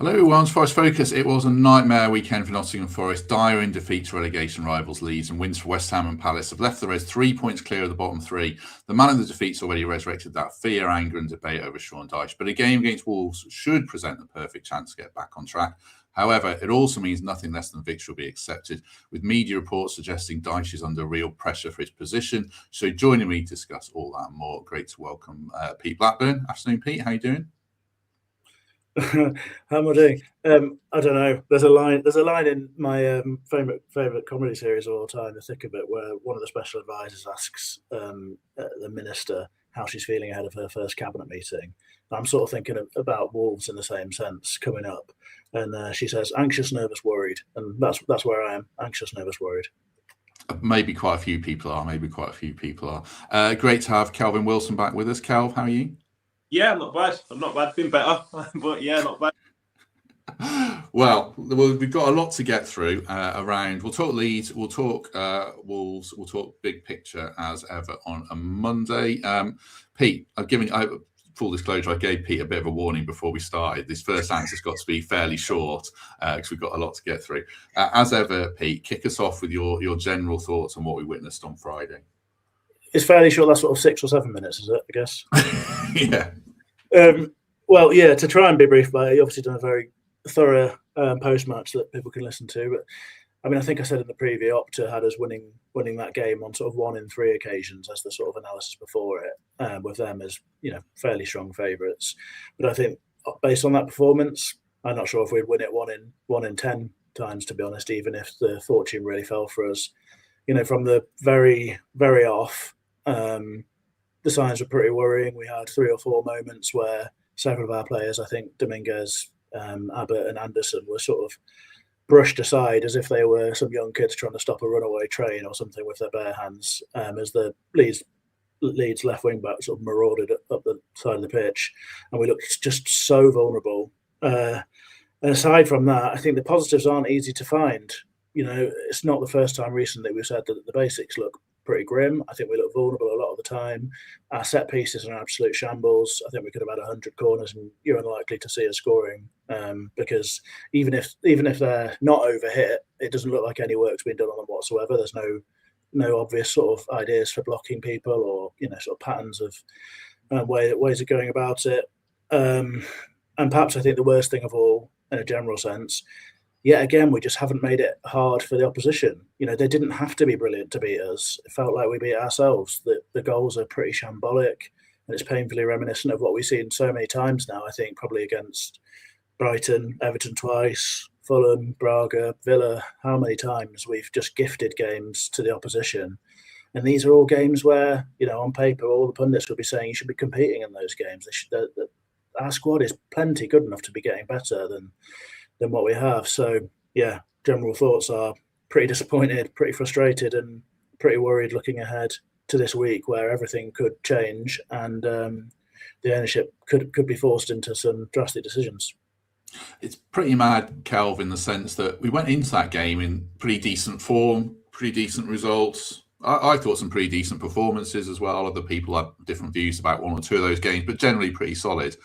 Hello, Wellens Forest Focus. It was a nightmare weekend for Nottingham Forest. Dire in defeat to relegation rivals Leeds, and wins for West Ham and Palace have left the Reds 3 points clear of the bottom three. The man of the defeat's already resurrected that fear, anger and debate over Sean Dyche, but a game against Wolves should present the perfect chance to get back on track. However, it also means nothing less than victory will be accepted, with media reports suggesting Dyche is under real pressure for his position. So joining me to discuss all that and more, great to welcome Pete Blackburn. Afternoon, Pete. How are you doing? How am I doing? I don't know. There's a line in my favorite comedy series of all time, The Thick of It, where one of the special advisors asks the minister how she's feeling ahead of her first cabinet meeting. I'm sort of thinking about Wolves in the same sense coming up, and she says anxious, nervous, worried, and that's where I am. Anxious, nervous, worried. Maybe quite a few people are. Great to have Kelvin Wilson back with us. Kelv, how are you? Yeah, I'm not bad. Been better, but yeah, not bad. Well, we've got a lot to get through around. We'll talk Leeds, we'll talk Wolves, we'll talk big picture as ever on a Monday. Pete, full disclosure, I gave Pete a bit of a warning before we started. This first answer's got to be fairly short because we've got a lot to get through. As ever, Pete, kick us off with your general thoughts on what we witnessed on Friday. It's fairly short. That's sort of 6 or 7 minutes, is it? I guess. Yeah. Well, yeah. To try and be brief, but you obviously done a very thorough post-match that people can listen to. But I mean, I think I said in the preview, Opta had us winning that game on sort of 1 in 3 occasions as the sort of analysis before it, with them as fairly strong favourites. But I think based on that performance, I'm not sure if we'd win it 1 in 10 times, to be honest. Even if the fortune really fell for us, from the very very off. The signs were pretty worrying. We had 3 or 4 moments where several of our players, I think Dominguez, Abbott and Anderson, were sort of brushed aside as if they were some young kids trying to stop a runaway train or something with their bare hands, as the Leeds left wing back sort of marauded up the side of the pitch, and we looked just so vulnerable. And aside from that, I think the positives aren't easy to find. It's not the first time recently we've said that the basics look pretty grim. I think we look vulnerable a lot of the time. Our set pieces are an absolute shambles. I think we could have had 100 corners, and you're unlikely to see us scoring because even if they're not overhit, it doesn't look like any work's been done on them whatsoever. There's no obvious sort of ideas for blocking people or sort of patterns of ways of going about it. And perhaps I think the worst thing of all, in a general sense, yet again, we just haven't made it hard for the opposition. They didn't have to be brilliant to beat us. It felt like we beat ourselves. The goals are pretty shambolic, and it's painfully reminiscent of what we've seen so many times now, I think, probably against Brighton, Everton twice, Fulham, Braga, Villa. How many times we've just gifted games to the opposition. And these are all games where, on paper, all the pundits would be saying you should be competing in those games. Our squad is plenty good enough to be getting better than what we have. So, yeah, general thoughts are pretty disappointed, pretty frustrated, and pretty worried looking ahead to this week where everything could change and the ownership could be forced into some drastic decisions. It's pretty mad, Kelv, in the sense that we went into that game in pretty decent form, pretty decent results. I thought some pretty decent performances as well. Other people had different views about 1 or 2 of those games, but generally pretty solid.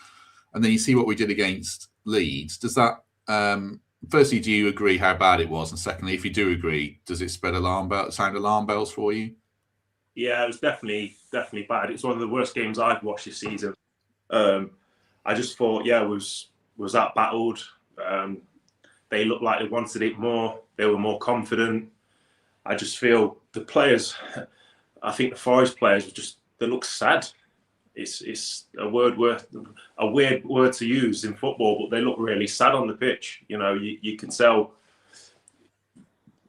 And then you see what we did against Leeds. Does that firstly, do you agree how bad it was? And secondly, if you do agree, does it sound alarm bells for you? Yeah, it was definitely bad. It's one of the worst games I've watched this season. I just thought, was that battled? They looked like they wanted it more. They were more confident. I just feel the players, I think the Forest players, they look sad. It's a weird word to use in football, but they look really sad on the pitch. You can tell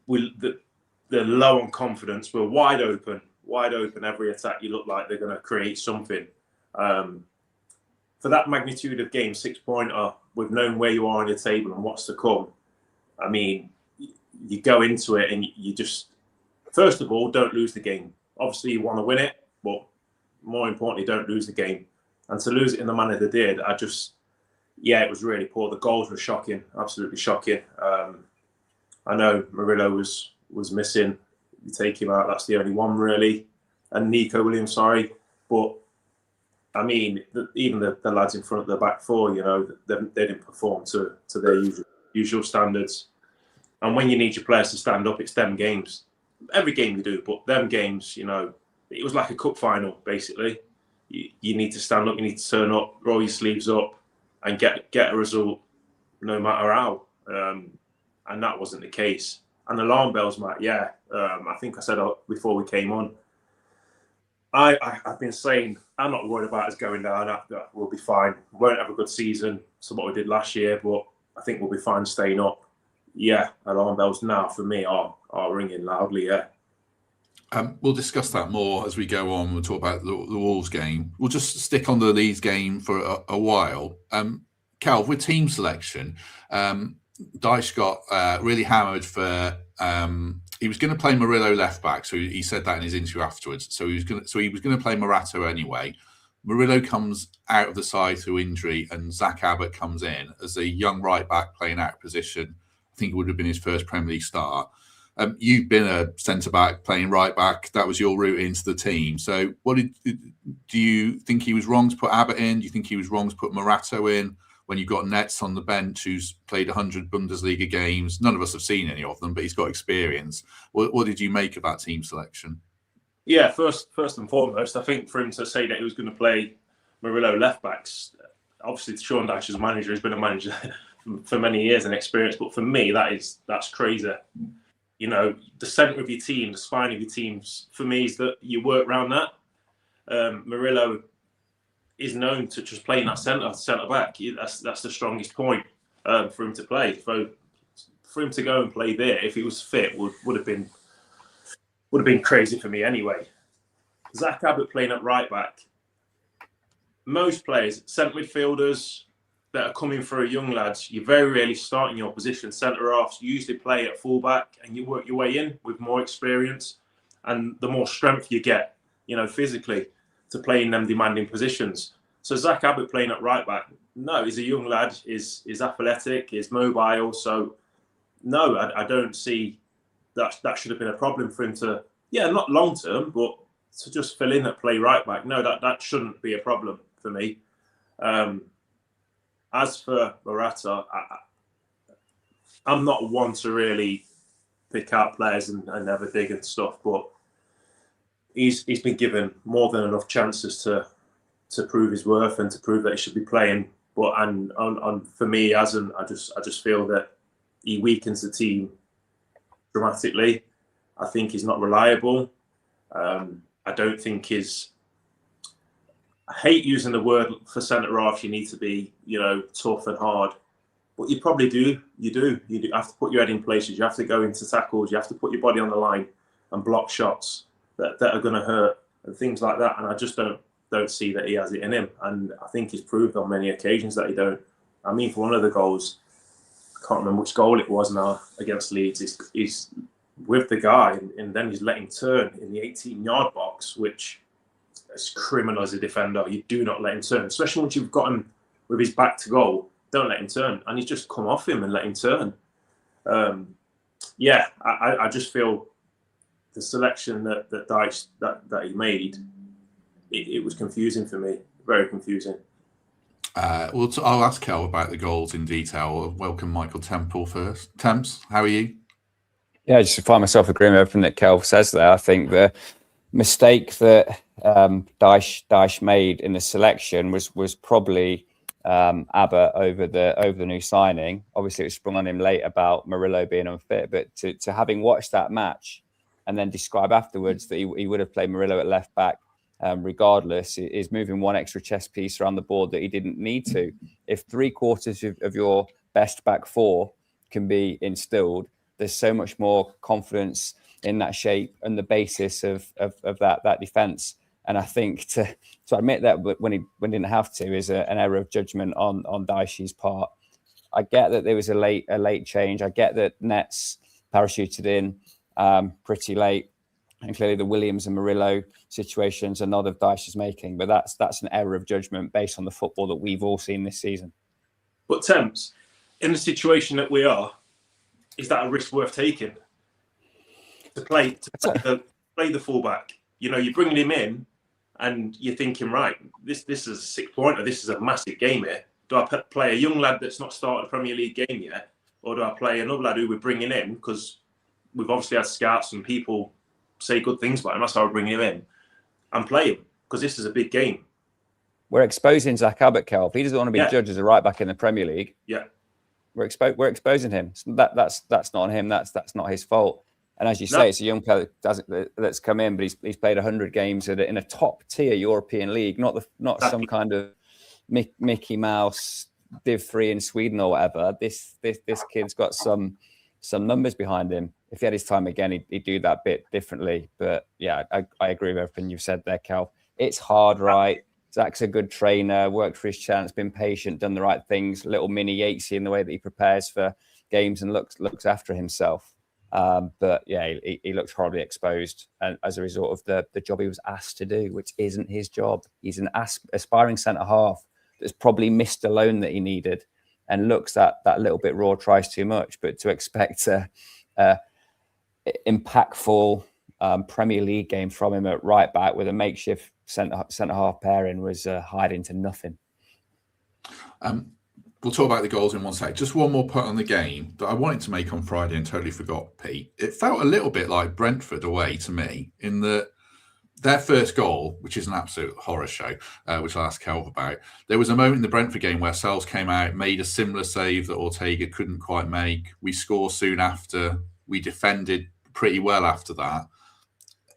they're low on confidence. We're wide open. Every attack, you look like they're going to create something. For that magnitude of game, 6-pointer, with knowing where you are on your table and what's to come, I mean, you go into it and you just, first of all, don't lose the game. Obviously, you want to win it, but more importantly, don't lose the game. And to lose it in the manner they did, it was really poor. The goals were shocking, absolutely shocking. I know Murillo was missing. You take him out, that's the only one really. And Nico Williams, sorry. But I mean, even the lads in front of the back four, they didn't perform to their usual standards. And when you need your players to stand up, it's them games. Every game you do, but them games, it was like a cup final, basically. You need to stand up, you need to turn up, roll your sleeves up, and get a result, no matter how. And that wasn't the case. And alarm bells, Matt. Yeah, I think I said before we came on. I've been saying I'm not worried about us going down. We'll be fine. We won't have a good season, so what we did last year, but I think we'll be fine staying up. Yeah, alarm bells now for me are ringing loudly. Yeah. We'll discuss that more as we go on. We'll talk about the Wolves game. We'll just stick on the Leeds game for a while. Cal, with team selection, Dyche got really hammered for. He was going to play Murillo left back, so he said that in his interview afterwards. So he was going to play Morato anyway. Murillo comes out of the side through injury, and Zach Abbott comes in as a young right back playing out of position. I think it would have been his first Premier League start. You've been a centre back playing right back. That was your route into the team. So, do you think he was wrong to put Abbott in? Do you think he was wrong to put Morato in? When you've got Nets on the bench who's played 100 Bundesliga games, none of us have seen any of them, but he's got experience. What did you make of that team selection? Yeah, first and foremost, I think for him to say that he was going to play Murillo left backs, obviously Sean Dyche as a manager, has been a manager for many years and experience, but for me, that's crazy. The centre of your team, the spine of your teams, for me, is that you work around that. Murillo is known to just playing that centre back. That's the strongest point for him to play. For him to go and play there, if he was fit, would have been crazy for me anyway. Zach Abbott playing at right back. Most players, centre midfielders that are coming through, young lads, you very rarely start in your position. Centre halves usually play at full back, and you work your way in with more experience and the more strength you get, physically, to play in them demanding positions. So Zach Abbott playing at right back, no, he's a young lad, is athletic, is mobile. So no, I don't see that should have been a problem for him to, not long term, but to just fill in at play right back. No, that shouldn't be a problem for me. As for Morata, I'm not one to really pick out players and everything and stuff, but he's been given more than enough chances to prove his worth and to prove that he should be playing. But and for me, he hasn't. I just feel that he weakens the team dramatically. I think he's not reliable. I don't think he's. I hate using the word for centre half. You need to be, tough and hard, but you probably do. You do have to put your head in places. You have to go into tackles. You have to put your body on the line and block shots that are going to hurt and things like that. And I just don't see that he has it in him. And I think he's proved on many occasions that he don't. I mean, for one of the goals, I can't remember which goal it was now against Leeds. He's with the guy and then he's letting turn in the 18-yard box, which is criminal as a defender. You do not let him turn, especially once you've got him with his back to goal. Don't let him turn. And he's just come off him and let him turn. I just feel the selection that Dyche that he made, it was confusing for me. Very confusing. I'll ask Kel about the goals in detail. Welcome Michael Temple first. Temps, how are you? Yeah, I just find myself agreeing with everything that Kel says there. I think the mistake that Dyche made in the selection was probably Abbott over the new signing. Obviously, it was sprung on him late about Murillo being unfit, but to having watched that match and then describe afterwards that he would have played Murillo at left back regardless, is moving one extra chess piece around the board that he didn't need to. If 3/4 of your best back four can be instilled, there's so much more confidence in that shape and the basis of that defence. And I think to admit that when he didn't have to is an error of judgment on Dyche's part. I get that there was a late change. I get that Nets parachuted in pretty late, and clearly the Williams and Murillo situations are not of Dyche's making. But that's an error of judgment based on the football that we've all seen this season. But Temps, in the situation that we are, is that a risk worth taking? To play the fullback, you're bringing him in And you're thinking, right, this is a 6-pointer. This is a massive game here. Do I play a young lad that's not started a Premier League game yet? Or do I play another lad who we're bringing in? Because we've obviously had scouts and people say good things about him. That's why we're bringing him in. And play him, because this is a big game. We're exposing Zach Abbott, Kel. If he doesn't want to be Yeah. judged as a right back in the Premier League, Yeah. we're exposing him. That's not on him. That's not his fault. And as you say, it's a young player that's come in, but he's played 100 games in a top tier European league, not some kind of Mickey Mouse Div 3 in Sweden or whatever. This kid's got some numbers behind him. If he had his time again, he'd do that bit differently. But yeah, I agree with everything you've said there, Cal. It's hard, right? Zach's a good trainer, worked for his chance, been patient, done the right things. Little mini Yatesy in the way that he prepares for games and looks after himself. But yeah, he looks horribly exposed, and as a result of the job he was asked to do, which isn't his job. He's an aspiring centre half that's probably missed a loan that he needed, and looks that little bit raw, tries too much. But to expect a impactful Premier League game from him at right back with a makeshift centre half pairing was hiding to nothing. We'll talk about the goals in one sec. Just one more point on the game that I wanted to make on Friday and totally forgot, Pete. It felt a little bit like Brentford away to me, in that their first goal, which is an absolute horror show, which I'll ask Kelv about. There was a moment in the Brentford game where Sells came out, made a similar save that Ortega couldn't quite make. We score soon after. We defended pretty well after that.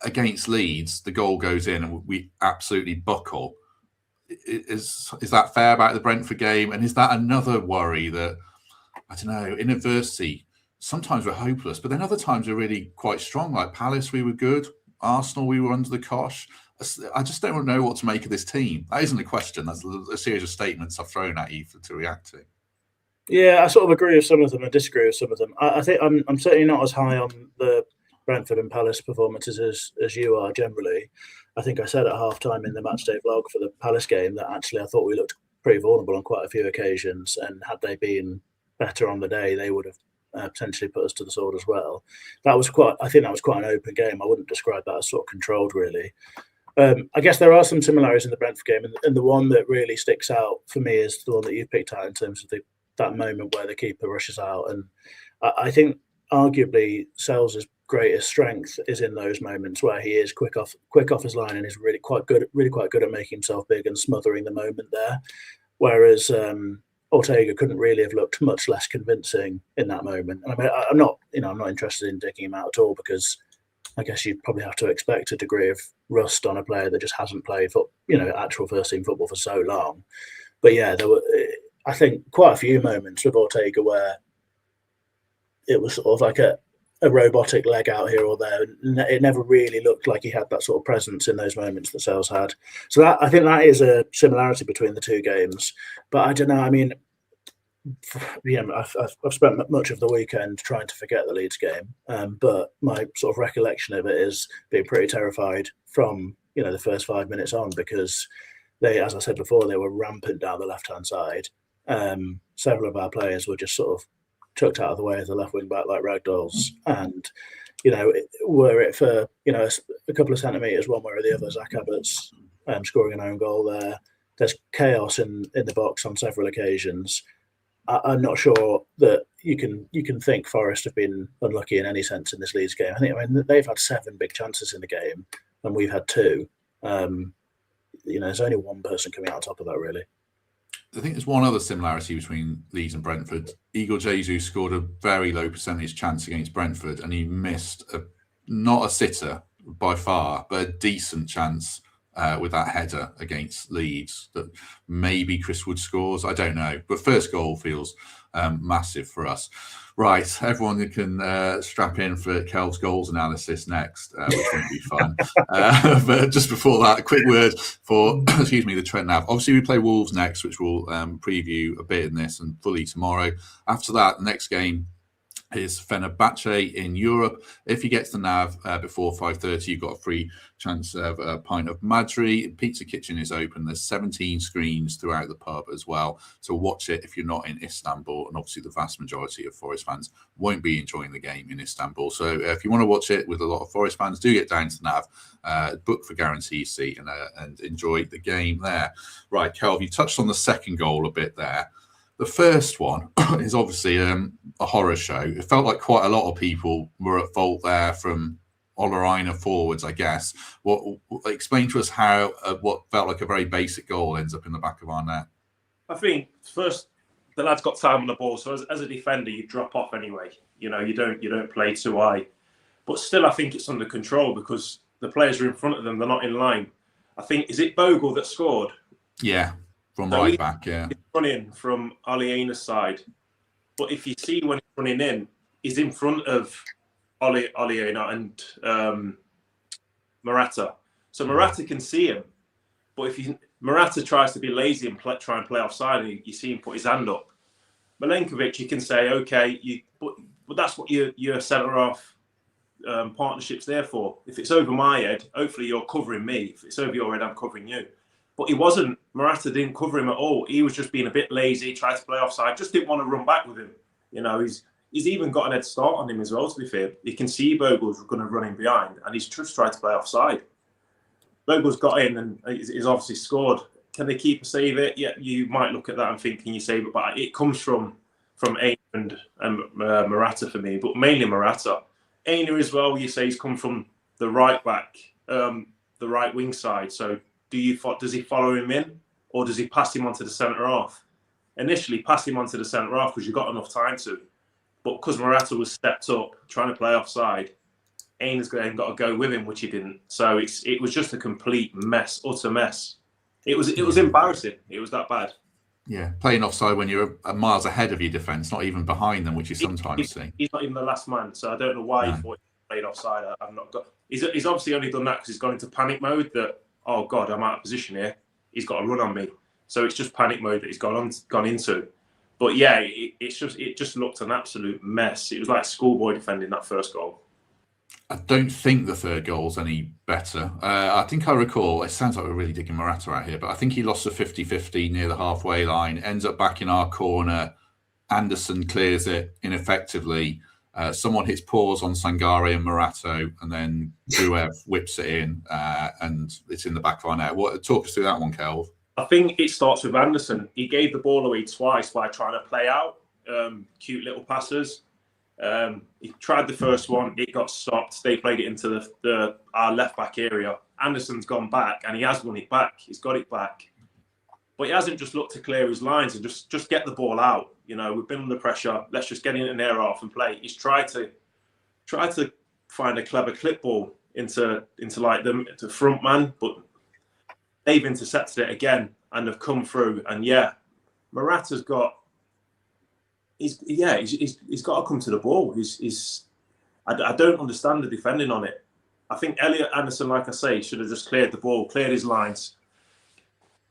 Against Leeds, the goal goes in and we absolutely buckle. Is that fair about the Brentford game? And is that another worry that, I don't know, in adversity, sometimes we're hopeless, but then other times we're really quite strong. Like Palace, we were good. Arsenal, we were under the cosh. I just don't know what to make of this team. That isn't a question. That's a series of statements I've thrown at you to react to. Yeah, I sort of agree with some of them. I disagree with some of them. I think I'm certainly not as high on the Brentford and Palace performances as you are generally. I think I said at half-time in the matchday vlog for the Palace game that actually I thought we looked pretty vulnerable on quite a few occasions, and had they been better on the day, they would have potentially put us to the sword as well. I think that was quite an open game. I wouldn't describe that as sort of controlled, really. I guess there are some similarities in the Brentford game, and the one that really sticks out for me is the one that you picked out in terms of that moment where the keeper rushes out. And I think arguably Sells' greatest strength is in those moments where he is quick off his line and is really quite good at making himself big and smothering the moment there. Whereas Ortega couldn't really have looked much less convincing in that moment. And I mean, I'm not interested in digging him out at all, because I guess you'd probably have to expect a degree of rust on a player that just hasn't played actual first team football for so long. But yeah, there were, I think, quite a few moments with Ortega where it was sort of like a robotic leg out here or there. It never really looked like he had that sort of presence in those moments that Sells had. So I think that is a similarity between the two games. But I don't know. I mean, I've spent much of the weekend trying to forget the Leeds game, but my sort of recollection of it is being pretty terrified from the first 5 minutes on, because they, as I said before, they were rampant down the left-hand side. Several of our players were just sort of chucked out of the way as a left wing back like ragdolls, and were it for a couple of centimetres one way or the other, Zach Abbott's scoring an own goal there. There's chaos in the box on several occasions. I'm not sure that you can think Forest have been unlucky in any sense in this Leeds game. I mean they've had 7 big chances in the game and we've had 2. There's only one person coming out on top of that, really. I think there's one other similarity between Leeds and Brentford. Igor Jesus scored a very low percentage chance against Brentford, and he missed not a sitter by far, but a decent chance with that header against Leeds that maybe Chris Wood scores. I don't know. But first goal feels massive for us. Right, everyone can strap in for Kelv's goals analysis next, which won't be fun. But just before that, a quick word for, the Trent Nav. Obviously, we play Wolves next, which we'll preview a bit in this and fully tomorrow. After that, the next game is Fenerbahce in Europe. If you get to the nav before 5:30, you've got a free chance of a pint of Madri. Pizza Kitchen is open. There's 17 screens throughout the pub as well. So watch it if you're not in Istanbul. And obviously the vast majority of Forest fans won't be enjoying the game in Istanbul. So if you want to watch it with a lot of Forest fans, do get down to the nav, book for guarantee seat and enjoy the game there. Right, Kelv, you touched on the second goal a bit there. The first one is obviously a horror show. It felt like quite a lot of people were at fault there from Olaina forwards, I guess. Explain to us how what felt like a very basic goal ends up in the back of our net. I think first the lad's got time on the ball, so as a defender you drop off anyway. You don't play too high, but still I think it's under control because the players are in front of them. They're not in line. I think is it Bogle that scored? Yeah. From right back, yeah. He's running from Olaina's side. But if you see when he's running in, he's in front of Olaina and Morata. So Morata can see him. But if Morata tries to be lazy and try and play offside, and you see him put his hand up, Milenkovic, you can say, okay, but that's what your centre-half partnership's there for. If it's over my head, hopefully you're covering me. If it's over your head, I'm covering you. But he wasn't. Morata didn't cover him at all. He was just being a bit lazy, tried to play offside, just didn't want to run back with him. He's even got an head start on him as well, to be fair. You can see Bogle's going to run in behind, and he's just tried to play offside. Bogle's got in and he's obviously scored. Can the keeper save it? Yeah, you might look at that and think, can you save it? But it comes from Aina and Morata for me, but mainly Morata. Aina as well, you say he's come from the right back, the right wing side. So does he follow him in, or does he pass him onto the centre half? Initially, pass him onto the centre half because you've got enough time to. But because Morata was stepped up trying to play offside, Aina's got to go with him, which he didn't. So it was just a complete mess, utter mess. It was embarrassing. It was that bad. Yeah, playing offside when you're miles ahead of your defence, not even behind them, which you sometimes see. He's not even the last man, so I don't know why he thought he played offside. I've not got. He's obviously only done that because he's gone into panic mode. That oh god, I'm out of position here. He's got to run on me. So it's just panic mode that he's gone into. But yeah, it just looked an absolute mess. It was like schoolboy defending that first goal. I don't think the third goal's any better. I think I recall, it sounds like we're really digging Morata out here, but I think he lost a 50-50 near the halfway line, ends up back in our corner. Anderson clears it ineffectively. Someone hits pause on Sangare and Morato, and then Gruev whips it in, and it's in the back of our net. Talk us through that one, Kelv. I think it starts with Anderson. He gave the ball away twice by trying to play out cute little passes. He tried the first one, it got stopped. They played it into our left back area. Anderson's gone back, and he has won it back. He's got it back, but he hasn't just looked to clear his lines and just get the ball out. We've been under pressure. Let's just get in there off and play. He's tried to find a clever clip ball into like the front man, but they've intercepted it again and have come through. And yeah, Morata's got. He's got to come to the ball. I don't understand the defending on it. I think Elliot Anderson, like I say, should have just cleared the ball, cleared his lines,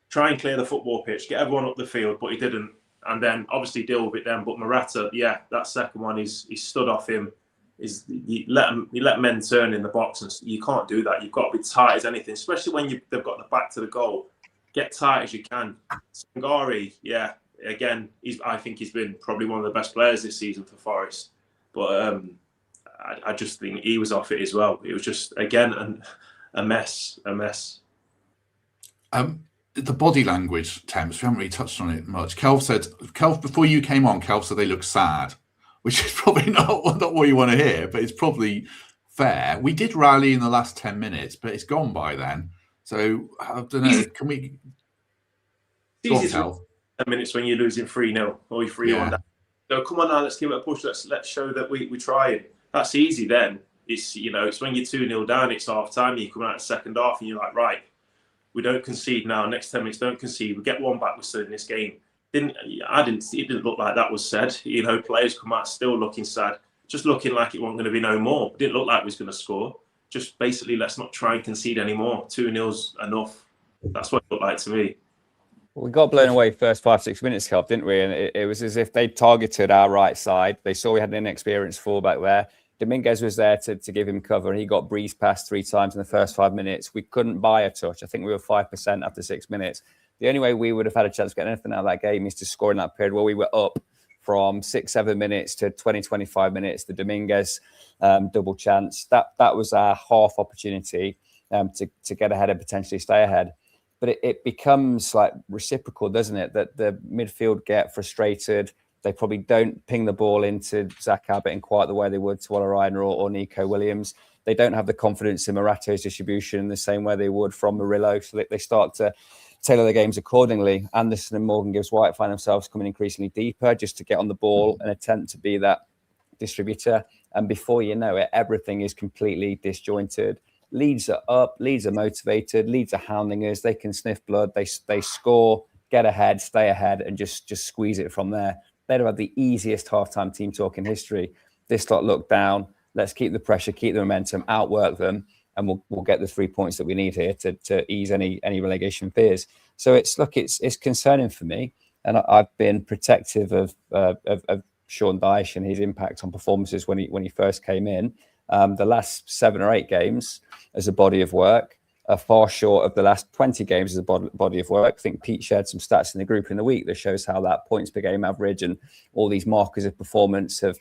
try and clear the football pitch, get everyone up the field, but he didn't. And then obviously deal with it then. But Morata, yeah, that second one, he stood off him. You let men turn in the box, and you can't do that. You've got to be tight as anything, especially when they've got the back to the goal. Get tight as you can. Sangare, yeah. Again, I think he's been probably one of the best players this season for Forest. But I just think he was off it as well. It was just, again, a mess. The body language, Thames, we haven't really touched on it much. Kelv, before you came on, Kelv said they look sad, which is probably not what you want to hear, but it's probably fair. We did rally in the last 10 minutes, but it's gone by then. So, I don't know, can we... Go on, Kelv. 10 minutes when you're losing 3-0 or you're 3-1 down. So come on now, let's give it a push. Let's show that we try it. That's easy then. It's when you're 2-0 down, it's half time, you come out the second half and you're like, right, we don't concede now. Next 10 minutes, don't concede. We get one back, we're still in this game. It didn't look like that was said. Players come out still looking sad, just looking like it wasn't going to be no more. It didn't look like we was going to score. Just basically, let's not try and concede anymore. 2-0's enough. That's what it looked like to me. We got blown away first 5-6 minutes, Kelv, didn't we? And it was as if they targeted our right side. They saw we had an inexperienced fullback there. Dominguez was there to give him cover, and he got breezed past 3 times in the first 5 minutes. We couldn't buy a touch. I think we were 5% after 6 minutes. The only way we would have had a chance to get anything out of that game is to score in that period where we were up from 6-7 minutes to 20-25 minutes. The Dominguez double chance, that was our half opportunity to get ahead and potentially stay ahead. But it becomes like reciprocal, doesn't it? That the midfield get frustrated. They probably don't ping the ball into Zach Abbott in quite the way they would to Olarina or Nico Williams. They don't have the confidence in Morato's distribution in the same way they would from Murillo. So they start to tailor their games accordingly. Anderson and Morgan Gibbs-White find themselves coming increasingly deeper just to get on the ball and attempt to be that distributor. And before you know it, everything is completely disjointed. Leeds are up, Leeds are motivated, Leeds are hounding us. They can sniff blood, they score, get ahead, stay ahead, and just squeeze it from there. They'd have had the easiest halftime team talk in history. This lot look down. Let's keep the pressure, keep the momentum, outwork them, and we'll get the 3 points that we need here to ease any relegation fears. So it's concerning for me, and I've been protective of Sean Dyche and his impact on performances when he first came in. The last 7 or 8 games as a body of work are far short of the last 20 games as a body of work. I think Pete shared some stats in the group in the week that shows how that points per game average and all these markers of performance have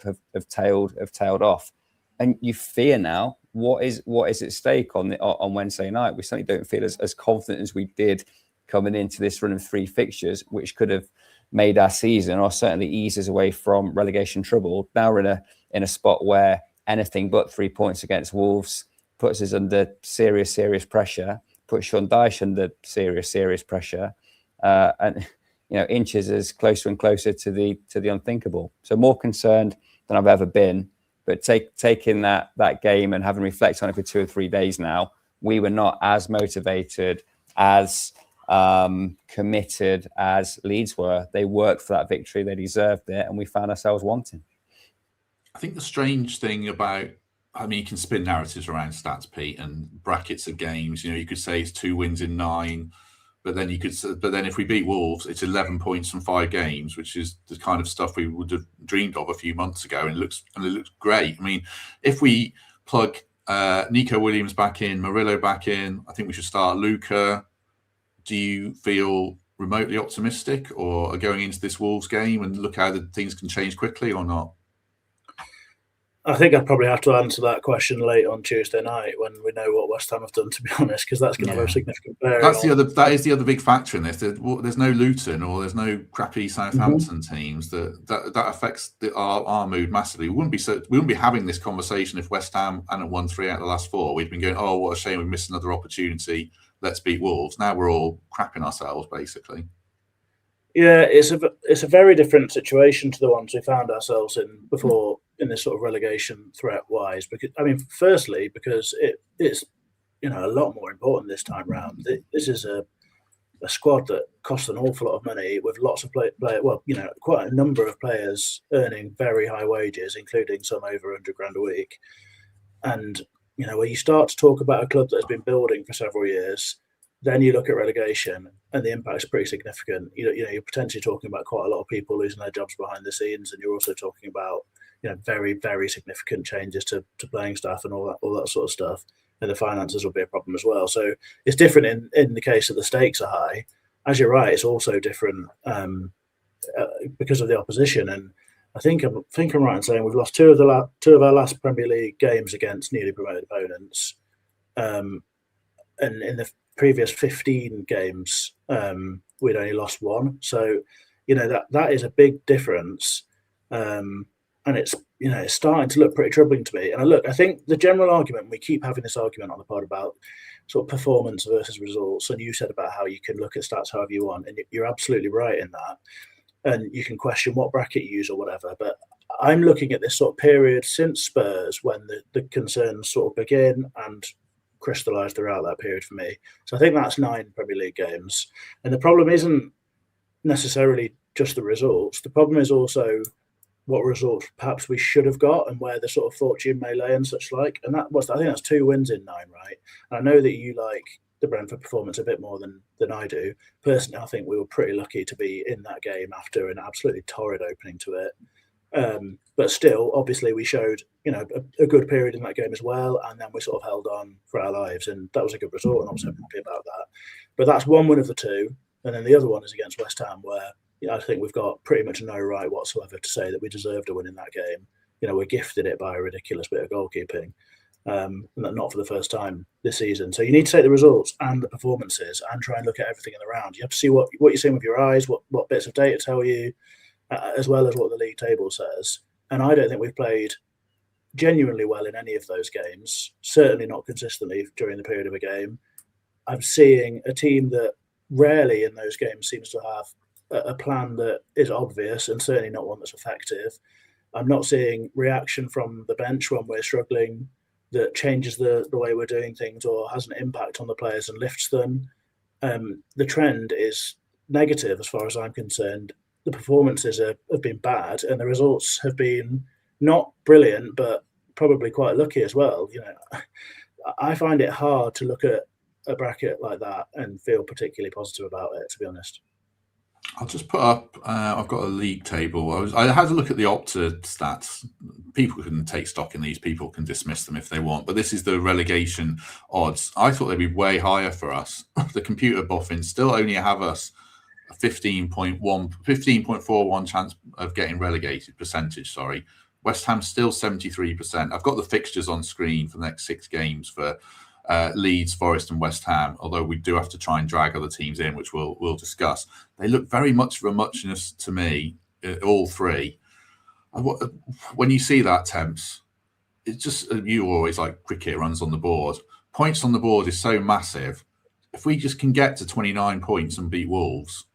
tailed off. And you fear now what is at stake on Wednesday night. We certainly don't feel as confident as we did coming into this run of 3 fixtures, which could have made our season or certainly ease us away from relegation trouble. Now we're in a spot where anything but 3 points against Wolves puts us under serious pressure, puts Sean Dyche under serious pressure, and inches us closer and closer to the unthinkable. So more concerned than I've ever been. But taking that game and having reflected on it for 2 or 3 days now, we were not as motivated, as committed as Leeds were. They worked for that victory, they deserved it, and we found ourselves wanting. I think the strange thing about, you can spin narratives around stats, Pete, and brackets of games. You could say it's 2 wins in 9, but then if we beat Wolves, it's 11 points from 5 games, which is the kind of stuff we would have dreamed of a few months ago, and it looks great. If we plug Nico Williams back in, Murillo back in, I think we should start Luca. Do you feel remotely optimistic, or are going into this Wolves game and look how the things can change quickly, or not? I think I'd probably have to answer that question late on Tuesday night when we know what West Ham have done, to be honest, because that's going to have a significant bearing. That is the other big factor in this. There's no Luton or there's no crappy Southampton teams that affects our mood massively. We wouldn't be having this conversation if West Ham hadn't won 3 out of the last 4. We'd been going, oh, what a shame, we missed another opportunity. Let's beat Wolves. Now we're all crapping ourselves, basically. Yeah, it's a very different situation to the ones we found ourselves in before, in this sort of relegation threat wise. Because firstly, because it's a lot more important this time round. This is a squad that costs an awful lot of money, with lots of quite a number of players earning very high wages, including some over $100,000 a week. And where you start to talk about a club that has been building for several years, then you look at relegation and the impact is pretty significant. You're potentially talking about quite a lot of people losing their jobs behind the scenes, and you're also talking about very, very significant changes to playing staff and all that sort of stuff. And the finances will be a problem as well. So it's different in the case that the stakes are high. As you're right, it's also different because of the opposition. And I think I'm right in saying we've lost two of our last Premier League games against newly promoted opponents, and in the previous 15 games we'd only lost 1. So that is a big difference, and it's starting to look pretty troubling to me. And I think the general argument, we keep having this argument on the pod about sort of performance versus results, and you said about how you can look at stats however you want, and you're absolutely right in that. And you can question what bracket you use or whatever, but I'm looking at this sort of period since Spurs when the concerns sort of begin and crystallised throughout that period for me. So I think that's 9 Premier League games. And the problem isn't necessarily just the results. The problem is also what results perhaps we should have got and where the sort of fortune may lay and such like. And I think that's 2 wins in 9, right? And I know that you like the Brentford performance a bit more than I do. Personally, I think we were pretty lucky to be in that game after an absolutely torrid opening to it. But still, obviously, we showed a good period in that game as well, and then we sort of held on for our lives, and that was a good result, and obviously I'm happy about that. But that's one win of the two, and then the other one is against West Ham, where I think we've got pretty much no right whatsoever to say that we deserved a win in that game. We're gifted it by a ridiculous bit of goalkeeping, and not for the first time this season. So you need to take the results and the performances and try and look at everything in the round. You have to see what you're seeing with your eyes, what bits of data tell you, as well as what the league table says. And I don't think we've played genuinely well in any of those games, certainly not consistently during the period of a game. I'm seeing a team that rarely in those games seems to have a plan that is obvious, and certainly not one that's effective. I'm not seeing reaction from the bench when we're struggling that changes the way we're doing things or has an impact on the players and lifts them. The trend is negative as far as I'm concerned. The performances have been bad, and the results have been not brilliant, but probably quite lucky as well. I find it hard to look at a bracket like that and feel particularly positive about it, to be honest. I'll just put up, I've got a league table. I had a look at the Opta stats. People can take stock in these. People can dismiss them if they want. But this is the relegation odds. I thought they'd be way higher for us. The computer boffins still only have us a 15.41 chance of getting relegated percentage, sorry. West Ham still 73%. I've got the fixtures on screen for the next 6 games for Leeds, Forest and West Ham, although we do have to try and drag other teams in, which we'll discuss. They look very much of a muchness to me, all three. When you see that, Temps, it's just, you always like cricket runs on the board. Points on the board is so massive. If we just can get to 29 points and beat Wolves,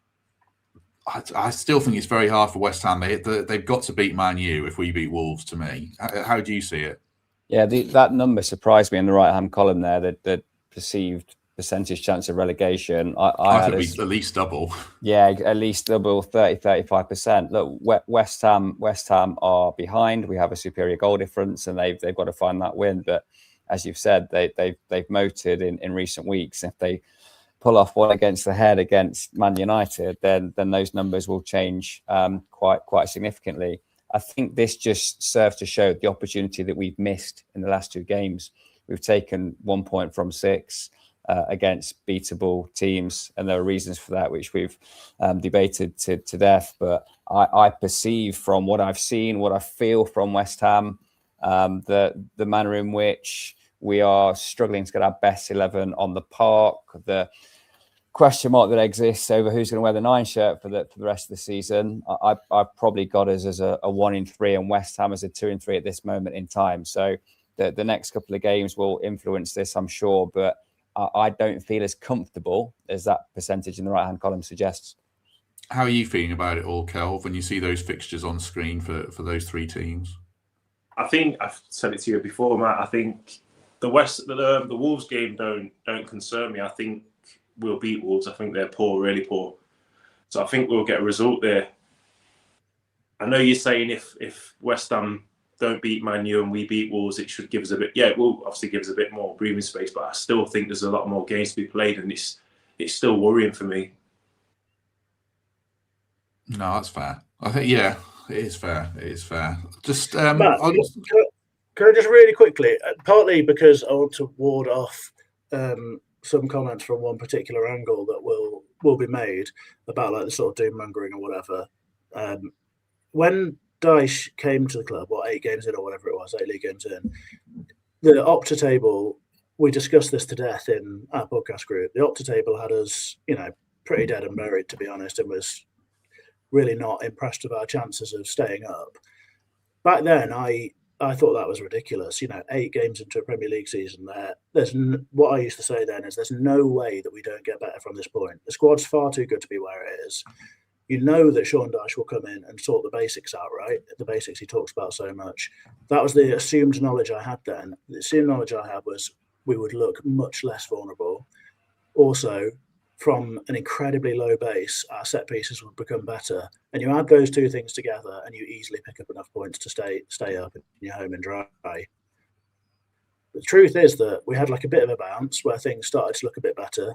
I still think it's very hard for West Ham. They've got to beat Man U if we beat Wolves, to me. How do you see it? Yeah, that number surprised me in the right-hand column there, the perceived percentage chance of relegation. I had at least double. Yeah, at least double, 35%. Look, West Ham are behind. We have a superior goal difference, and they've got to find that win. But as you've said, they've motored in recent weeks. If they pull off one against the head against Man United, then those numbers will change quite significantly. I think this just serves to show the opportunity that we've missed in the last 2 games. We've taken 1 point from 6 against beatable teams, and there are reasons for that, which we've debated to death. But I perceive from what I've seen, what I feel from West Ham, the manner in which we are struggling to get our best 11 on the park, the question mark that exists over who's going to wear the 9 shirt for the rest of the season. I've probably got us as a 1 in 3 and West Ham as a 2 in 3 at this moment in time. So the next couple of games will influence this, I'm sure, but I don't feel as comfortable as that percentage in the right-hand column suggests. How are you feeling about it all, Kelv, when you see those fixtures on screen for those 3 teams? I think I've said it to you before, Matt. I think the Wolves game don't concern me. I think we'll beat Wolves. I think they're poor, really poor. So I think we'll get a result there. I know you're saying if West Ham don't beat Man U and we beat Wolves, it should give us a bit. Yeah, it will obviously give us a bit more breathing space, but I still think there's a lot more games to be played, and it's still worrying for me. No, that's fair. I think it is fair. It is fair. Just Matt, can I just really quickly, partly because I want to ward off some comments from one particular angle that will be made about like the sort of doom mongering or whatever. When Dyche came to the club, 8 games in or whatever it was, 8 league games in, the Opta table, we discussed this to death in our podcast group. The Opta table had us, pretty dead and buried, to be honest, and was really not impressed with our chances of staying up. Back then, I thought that was ridiculous. 8 games into a Premier League season, there's what I used to say then is there's no way that we don't get better from this point. The squad's far too good to be where it is. You know that Sean Dyche will come in and sort the basics out, right? The basics he talks about so much. That was the assumed knowledge I had then. The assumed knowledge I had was we would look much less vulnerable. Also, from an incredibly low base, our set pieces would become better. And you add those 2 things together and you easily pick up enough points to stay up in your home and dry. truth is that we had like a bit of a bounce where things started to look a bit better,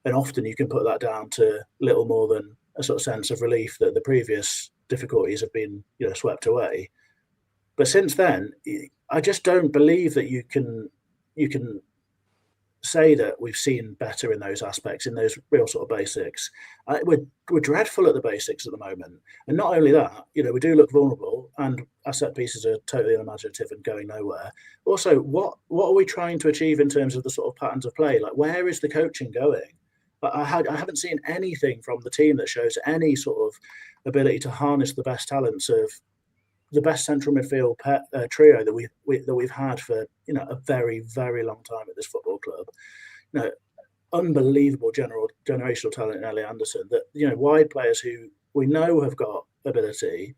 and often you can put that down to little more than a sort of sense of relief that the previous difficulties have been, swept away. But since then, I just don't believe that you can say that we've seen better in those aspects, in those real sort of basics. We're dreadful at the basics at the moment, and not only that, we do look vulnerable, and our set pieces are totally unimaginative and going nowhere. Also, what are we trying to achieve in terms of the sort of patterns of play? Like, where is the coaching going? I haven't seen anything from the team that shows any sort of ability to harness the best talents of the best central midfield trio that we've had for a very, very long time at this football club. Unbelievable generational talent in Ellie Anderson. That wide players who we know have got ability.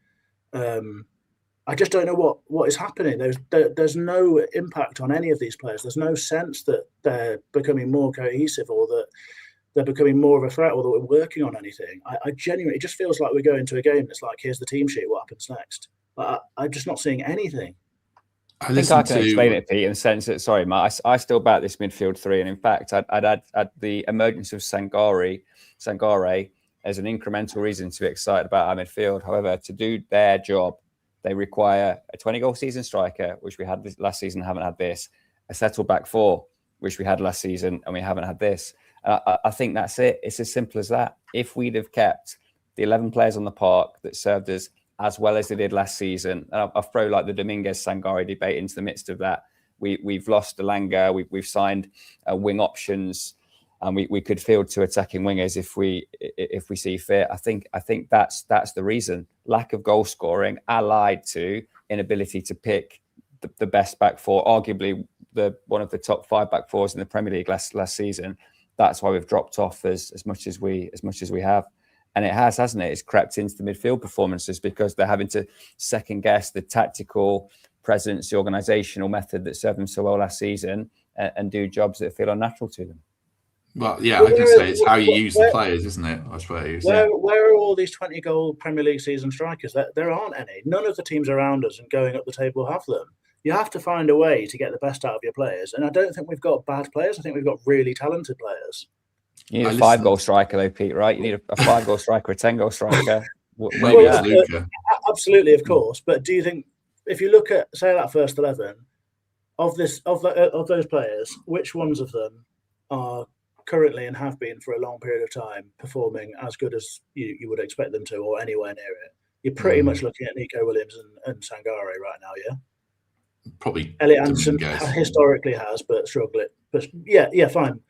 I just don't know what is happening. There's no impact on any of these players. There's no sense that they're becoming more cohesive or that they're becoming more of a threat or that we're working on anything. I genuinely, it just feels like we go into a game and it's like, here's the team sheet, what happens next? I'm just not seeing anything. I think I can explain it, Pete, in the sense that, sorry, Matt, I still back this midfield three. And in fact, I'd add the emergence of Sangare as an incremental reason to be excited about our midfield. However, to do their job, they require a 20-goal season striker, which we had last season, haven't had this, a settled back four, which we had last season, and we haven't had this. I think that's it. It's as simple as that. If we'd have kept the 11 players on the park that served us as well as they did last season, and I'll throw like the Dominguez-Sangare debate into the midst of that. We've lost Elanga, we've signed wing options, and we could field two attacking wingers if we see fit. I think that's the reason. Lack of goal scoring allied to inability to pick the best back four, arguably one of the top 5 back fours in the Premier League last season. That's why we've dropped off as much as we have. And it has, hasn't it? It's crept into the midfield performances because they're having to second guess the tactical presence, the organisational method that served them so well last season, and do jobs that feel unnatural to them. Well, yeah, I can say it's how you use the players, isn't it? I suppose. Where are all these 20-goal Premier League season strikers? There aren't any. None of the teams around us and going up the table have them. You have to find a way to get the best out of your players. And I don't think we've got bad players. I think we've got really talented players. You need a 5-goal striker, though, Pete, right? You need a 5-goal striker, a 10-goal striker. Absolutely, of course. But do you think, if you look at, say, that first 11, of those players, which ones of them are currently and have been for a long period of time performing as good as you would expect them to, or anywhere near it? You're pretty much looking at Nico Williams and Sangare right now, yeah? Probably Elliot Anderson historically has, but struggled. But yeah, fine.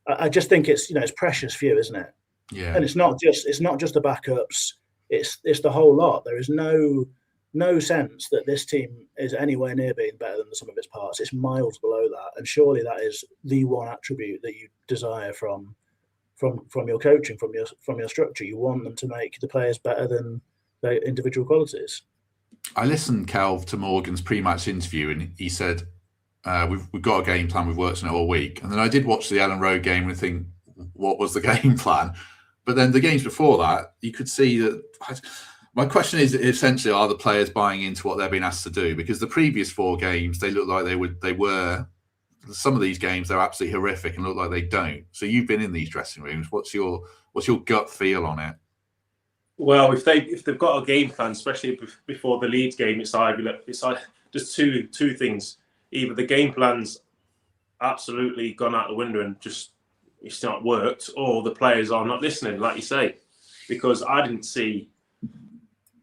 I just think it's precious few, isn't it? Yeah. And it's not just the backups. It's the whole lot. There is no sense that this team is anywhere near being better than the sum of its parts. It's miles below that, and surely that is the one attribute that you desire from your coaching, from your structure. You want them to make the players better than their individual qualities. I listened, Kelv, to Morgan's pre-match interview, and he said, we've got a game plan, we've worked on it all week. And then I did watch the Elland Road game and think, what was the game plan? But then the games before that, you could see that. My question is, essentially, are the players buying into what they're being asked to do? Because the previous 4 games, they looked like they were. Some of these games, they're absolutely horrific and look like they don't. So you've been in these dressing rooms. What's your gut feel on it? Well, if they've got a game plan, especially before the Leeds game, it's just two things. Either the game plan's absolutely gone out the window and just it's not worked, or the players are not listening, like you say. Because I didn't see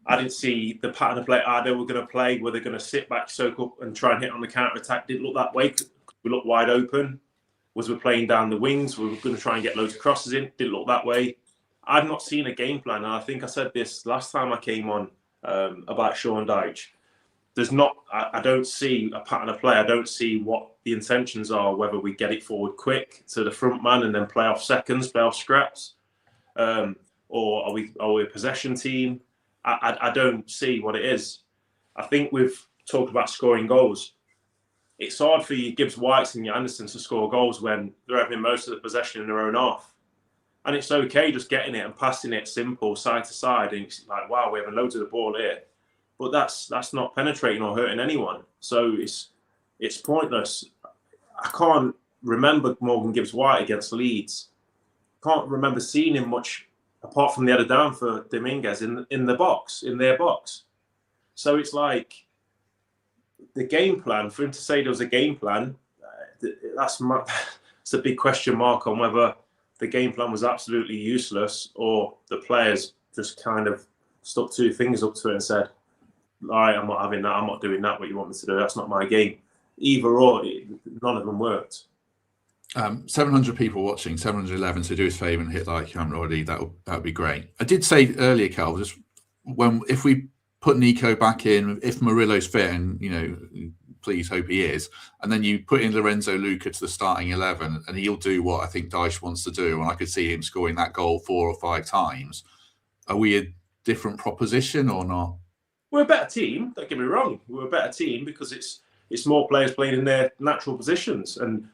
the pattern of play how they were going to play. Were they going to sit back, soak up, and try and hit on the counter attack? Didn't look that way. We looked wide open. Was we playing down the wings? We were going to try and get loads of crosses in. Didn't look that way. I've not seen a game plan, and I think I said this last time I came on about Sean Dyche. I don't see a pattern of play. I don't see what the intentions are, whether we get it forward quick to the front man and then play off seconds, play off scraps, or are we a possession team? I don't see what it is. I think we've talked about scoring goals. It's hard for your Gibbs Whites and your Anderson to score goals when they're having most of the possession in their own half. And it's okay just getting it and passing it simple, side to side. And it's like, wow, we're having loads of the ball here. But that's not penetrating or hurting anyone. So it's pointless. I can't remember Morgan Gibbs-White against Leeds. Can't remember seeing him much apart from the header down for Dominguez in their box. So it's like the game plan, for him to say there was a game plan, it's a big question mark on whether the game plan was absolutely useless or the players just kind of stuck two fingers up to it and said, all right, I'm not having that. I'm not doing that. What you want me to do? That's not my game. Either or, none of them worked. 700 people watching, 711. So do us a favour and hit like you haven't already. That would be great. I did say earlier, Cal, just if we put Nico back in, if Murillo's fit, and please hope he is, and then you put in Lorenzo Luca to the starting 11, and he'll do what I think Dyche wants to do, and I could see him scoring that goal 4 or 5 times. Are we a different proposition or not? We're a better team. Don't get me wrong. We're a better team because it's more players playing in their natural positions, and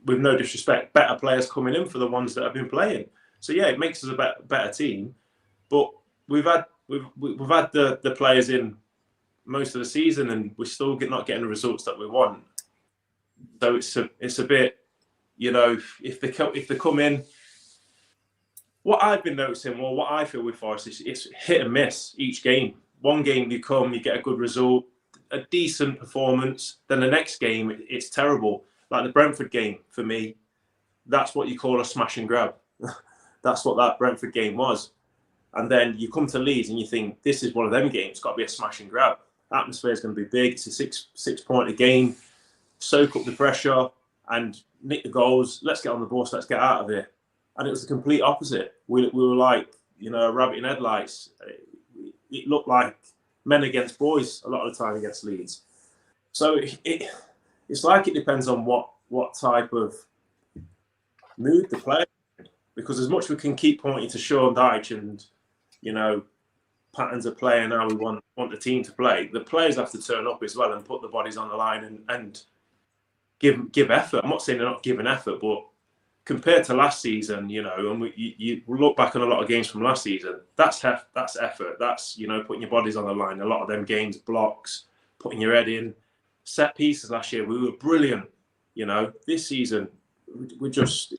with no disrespect, better players coming in for the ones that have been playing. So yeah, it makes us a better team. But we've had the players in most of the season, and we're still not getting the results that we want. So it's a bit, if they come in. What I've been noticing, or what I feel with Forest, is it's hit and miss each game. One game you get a good result, a decent performance. Then the next game, it's terrible. Like the Brentford game, for me, that's what you call a smash and grab. That's what that Brentford game was. And then you come to Leeds and you think, this is one of them games. It's got to be a smash and grab. Atmosphere is going to be big. It's a six-pointer game. Soak up the pressure and nick the goals. Let's get on the bus. Let's get out of here. And it was the complete opposite. We were like, a rabbit in headlights. It looked like men against boys a lot of the time against Leeds. So it's like it depends on what type of mood the player is. Because as much as we can keep pointing to Sean Dyche and, patterns of play and how we want the team to play, the players have to turn up as well and put the bodies on the line and give effort. I'm not saying they're not giving effort, but compared to last season, and you look back on a lot of games from last season, that's effort. That's, putting your bodies on the line. A lot of them games, blocks, putting your head in. Set pieces last year, we were brilliant. This season, we're just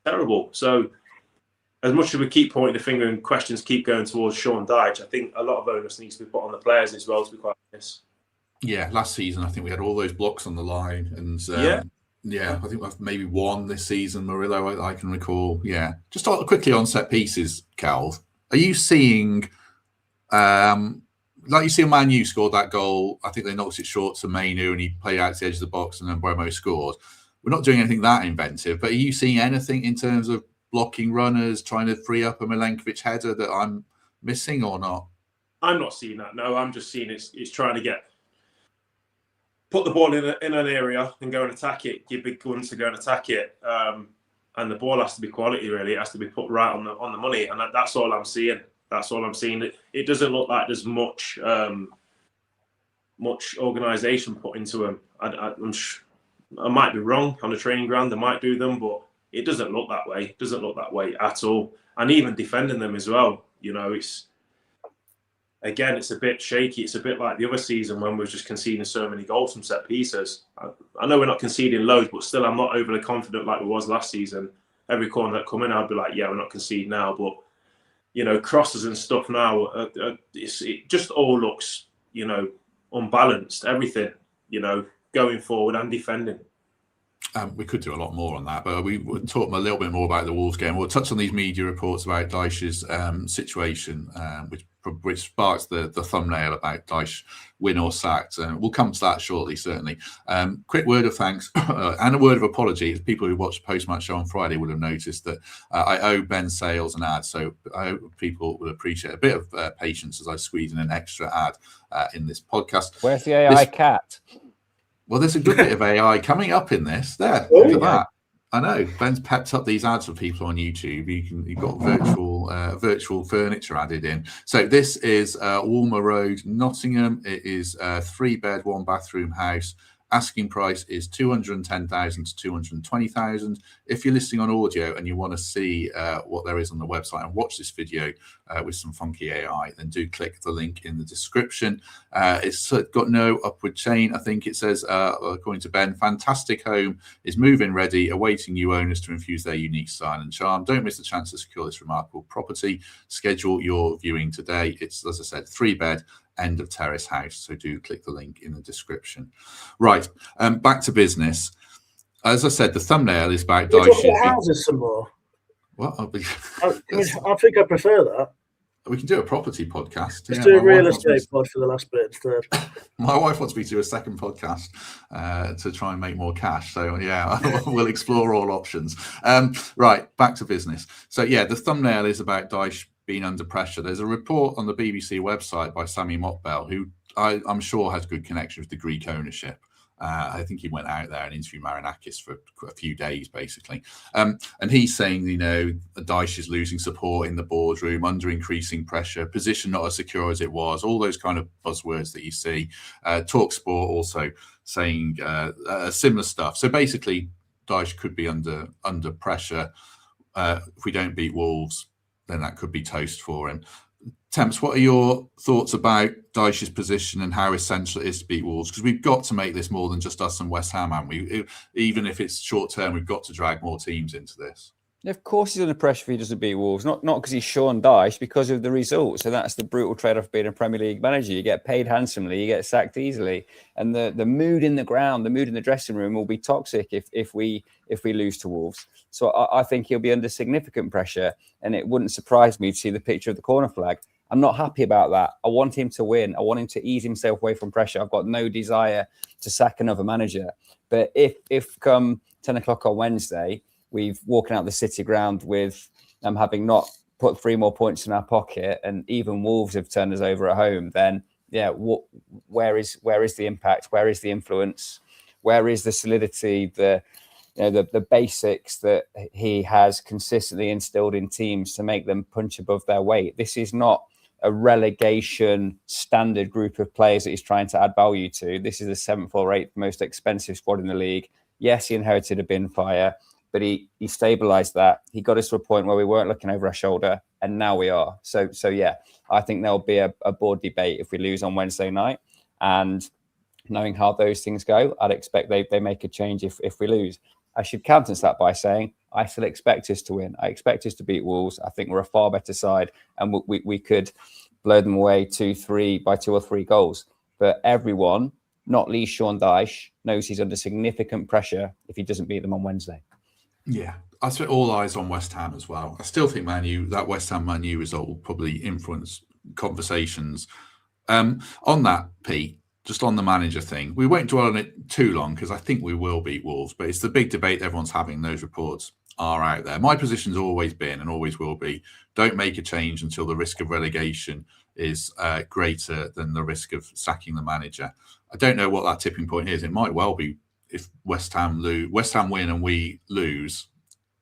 terrible. So as much as we keep pointing the finger and questions keep going towards Sean Dyche, I think a lot of onus needs to be put on the players as well, to be quite honest. Yeah, last season, I think we had all those blocks on the line. And yeah, I think we've maybe one this season, Murillo, I can recall. Yeah. Just quickly on set pieces, Cal. Are you seeing, like you see Man U scored that goal, I think they knocked it short to Mainu and he played out to the edge of the box and then Bremo scored. We're not doing anything that inventive, but are you seeing anything in terms of blocking runners, trying to free up a Milenkovic header that I'm missing or not? I'm not seeing that, no. I'm just seeing it's trying to put the ball in an area and go and attack it, give big guns to go and attack it. And the ball has to be quality, really. It has to be put right on the money. And that's all I'm seeing. That's all I'm seeing. It doesn't look like there's much organisation put into them. I might be wrong on the training ground. They might do them, but it doesn't look that way. It doesn't look that way at all. And even defending them as well. It's a bit shaky. It's a bit like the other season when we were just conceding so many goals from set pieces. I know we're not conceding loads, but still I'm not overly confident like we was last season. Every corner that come in, I'd be like, yeah, we're not conceding now. But, crosses and stuff now, it just all looks, unbalanced. Everything, going forward and defending. We could do a lot more on that, but we would talk a little bit more about the Wolves game. We'll touch on these media reports about Dyche's situation, which sparks the thumbnail about Dyche win or sacked. We'll come to that shortly, certainly. Quick word of thanks and a word of apology. People who watched the post-match show on Friday would have noticed that I owe Ben Sales an ad, so I hope people will appreciate a bit of patience as I squeeze in an extra ad in this podcast. Where's the AI cat? Well, there's a good bit of AI coming up in this. There, look at that. I know Ben's pepped up these ads for people on YouTube. You've got virtual furniture added in. So this is Walmer Road, Nottingham. It is a 3-bed, 1-bathroom house, Asking price is 210,000 to 220,000. If you're listening on audio and you want to see what there is on the website and watch this video with some funky AI, then do click the link in the description. It's got no upward chain. I think it says, according to Ben, fantastic home is move-in ready, awaiting new owners to infuse their unique style and charm. Don't miss the chance to secure this remarkable property. Schedule your viewing today. It's, as I said, 3-bed, end of terrace house. So do click the link in the description. Right, back to business. As I said, the thumbnail is about Can we talk Dyche. about houses some more? What? I think I prefer that. We can do a property podcast. Let's do a real estate pod for the last bit instead. My wife wants me to do a second podcast to try and make more cash. So yeah, we'll explore all options. Right, back to business. So yeah, the thumbnail is about Dyche being under pressure. There's a report on the BBC website by Sami Mokbel, who I'm sure has good connection with the Greek ownership. I think he went out there and interviewed Marinakis for a few days, basically. And he's saying, Dyche is losing support in the boardroom, under increasing pressure, position not as secure as it was, all those kind of buzzwords that you see. talkSPORT also saying similar stuff. So basically, Dyche could be under pressure. If we don't beat Wolves, then that could be toast for him. Temps, what are your thoughts about Dyche's position and how essential it is to beat Wolves? Because we've got to make this more than just us and West Ham, haven't we? Even if it's short term, we've got to drag more teams into this. Of course he's under pressure if he doesn't beat Wolves. Not because he's Sean Dyche, because of the results. So that's the brutal trade-off of being a Premier League manager. You get paid handsomely, you get sacked easily. And the mood in the ground, the mood in the dressing room will be toxic if we lose to Wolves. So I think he'll be under significant pressure, and it wouldn't surprise me to see the picture of the corner flag. I'm not happy about that. I want him to win. I want him to ease himself away from pressure. I've got no desire to sack another manager. But if come 10 o'clock on Wednesday, we've walking out the City ground with having not put 3 more points in our pocket, and even Wolves have turned us over at home, then yeah, where is the impact? Where is the influence? Where is the solidity, the basics that he has consistently instilled in teams to make them punch above their weight? This is not a relegation standard group of players that he's trying to add value to. This is the 7th or 8th most expensive squad in the league. Yes, he inherited a bin fire, but he stabilised that. He got us to a point where we weren't looking over our shoulder, and now we are. So yeah, I think there'll be a board debate if we lose on Wednesday night. And knowing how those things go, I'd expect they make a change if we lose. I should counter that by saying I still expect us to win. I expect us to beat Wolves. I think we're a far better side, and we could blow them away 2-3 by 2 or 3 goals. But everyone, not least Sean Dyche, knows he's under significant pressure if he doesn't beat them on Wednesday. Yeah, I spent all eyes on West Ham as well. I still think that West Ham Man U result will probably influence conversations. On that, Pete, just on the manager thing, we won't dwell on it too long because I think we will beat Wolves, but it's the big debate everyone's having. Those reports are out there. My position's always been and always will be, don't make a change until the risk of relegation is greater than the risk of sacking the manager. I don't know what that tipping point is. It might well be if West Ham win and we lose,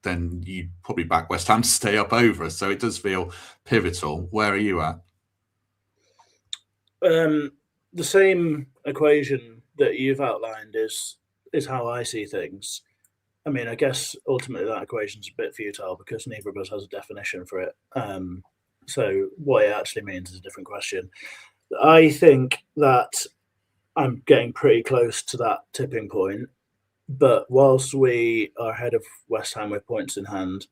then you'd probably back West Ham to stay up over us. So it does feel pivotal. Where are you at? The same equation that you've outlined is how I see things. I mean, I guess ultimately that equation's a bit futile because neither of us has a definition for it. So what it actually means is a different question. I think that I'm getting pretty close to that tipping point. But whilst we are ahead of West Ham with points in hand,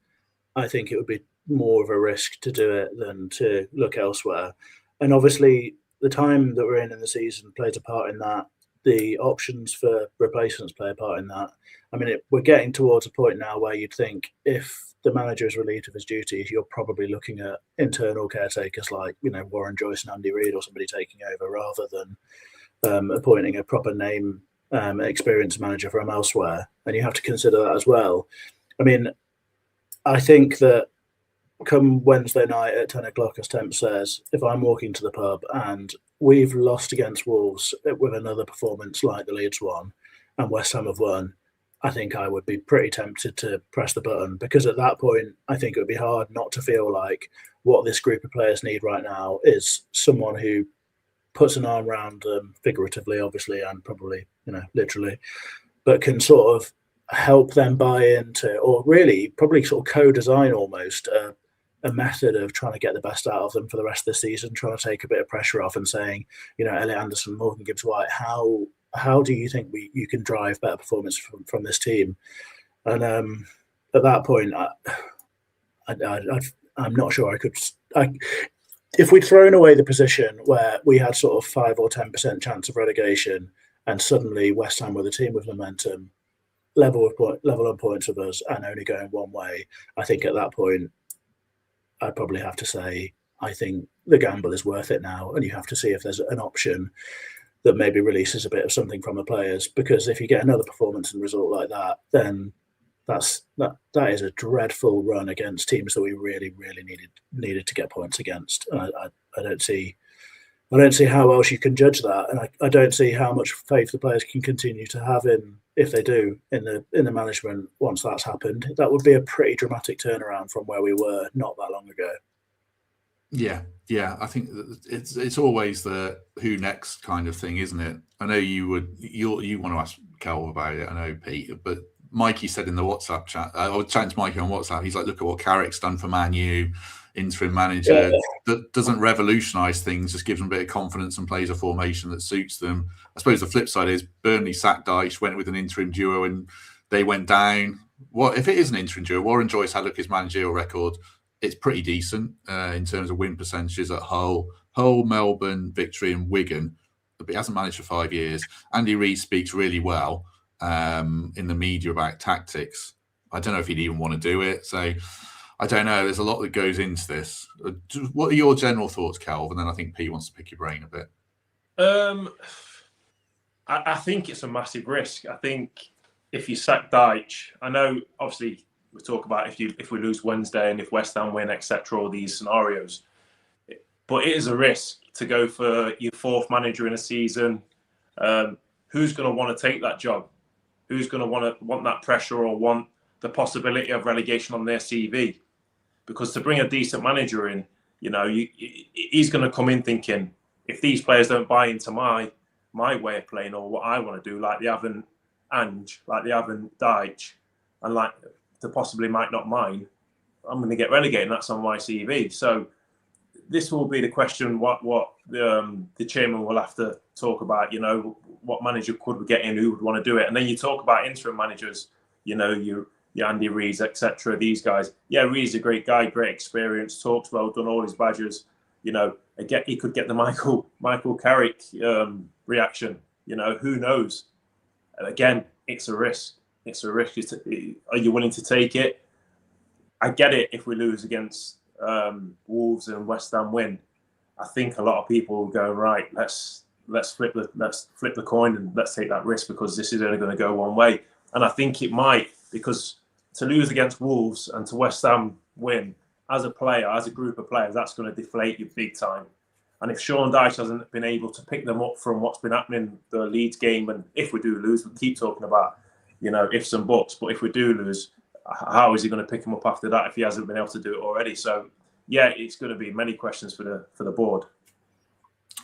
I think it would be more of a risk to do it than to look elsewhere. And obviously, the time that we're in the season plays a part in that. The options for replacements play a part in that. I mean, we're getting towards a point now where you'd think if the manager is relieved of his duties, you're probably looking at internal caretakers like, Warren Joyce and Andy Reid or somebody taking over rather than appointing a proper name experienced manager from elsewhere. And you have to consider that as well. I mean, I think that come Wednesday night at 10 o'clock, as Temp says, if I'm walking to the pub and we've lost against Wolves with another performance like the Leeds one and West Ham have won, I think I would be pretty tempted to press the button, because at that point, I think it would be hard not to feel like what this group of players need right now is someone who puts an arm around them, figuratively, obviously, and probably, literally, but can sort of help them buy into, or really probably sort of co-design almost a method of trying to get the best out of them for the rest of the season, trying to take a bit of pressure off and saying, Elliot Anderson, Morgan Gibbs-White, how do you think you can drive better performance from this team? And at that point, I'm not sure I could. If we'd thrown away the position where we had sort of 5 or 10% chance of relegation, and suddenly West Ham were the team with momentum, level on points with us, and only going one way, I think at that point, I'd probably have to say, I think the gamble is worth it now, and you have to see if there's an option that maybe releases a bit of something from the players. Because if you get another performance and result like that, then that is a dreadful run against teams that we really, really needed to get points against. And I don't see how else you can judge that, and I don't see how much faith the players can continue to have in, if they do, in the management once that's happened. That would be a pretty dramatic turnaround from where we were not that long ago. Yeah. I think it's always the who next kind of thing, isn't it? I know you want to ask Kel about it. I know Pete, but Mikey said in the WhatsApp chat, I was chatting to Mikey on WhatsApp, he's like, look at what Carrick's done for Man U, interim manager, that doesn't revolutionise things, just gives them a bit of confidence and plays a formation that suits them. I suppose the flip side is Burnley sacked Dyche, went with an interim duo and they went down. If it is an interim duo, Warren Joyce had a look at his managerial record. It's pretty decent in terms of win percentages at Hull, Melbourne, Victory and Wigan. But he hasn't managed for 5 years. Andy Reid speaks really well in the media about tactics. I don't know if he'd even want to do it. So I don't know. There's a lot that goes into this. What are your general thoughts, Kelvin? And then I think Pete wants to pick your brain a bit. I think it's a massive risk. I think if you sack Dyche, I know obviously we talk about if we lose Wednesday and if West Ham win, etc., all these scenarios. But it is a risk to go for your 4th manager in a season. Who's going to want to take that job? Who's going to want that pressure or want the possibility of relegation on their CV? Because to bring a decent manager in, he's going to come in thinking, if these players don't buy into my way of playing or what I want to do, like they haven't Ange, like they haven't Dyche, and like they possibly might not mine, I'm going to get relegated, and that's on my CV. So this will be the question, what the chairman will have to talk about, what manager could we get in, who would want to do it? And then you talk about interim managers, your Andy Rees, etc., these guys. Yeah, Rees a great guy, great experience, talks well, done all his badges. Again, he could get the Michael Carrick reaction. Who knows? Again, it's a risk. It's a risk. Are you willing to take it? I get it if we lose against Wolves and West Ham win. I think a lot of people will go, right, let's flip the coin and let's take that risk because this is only going to go one way. And I think it might, because to lose against Wolves and to West Ham win, as a player, as a group of players, that's going to deflate you big time. And if Sean Dyche hasn't been able to pick them up from what's been happening the Leeds game, and if we do lose, we keep talking about, ifs and buts, but if we do lose, how is he going to pick them up after that if he hasn't been able to do it already? So, yeah, it's going to be many questions for the board.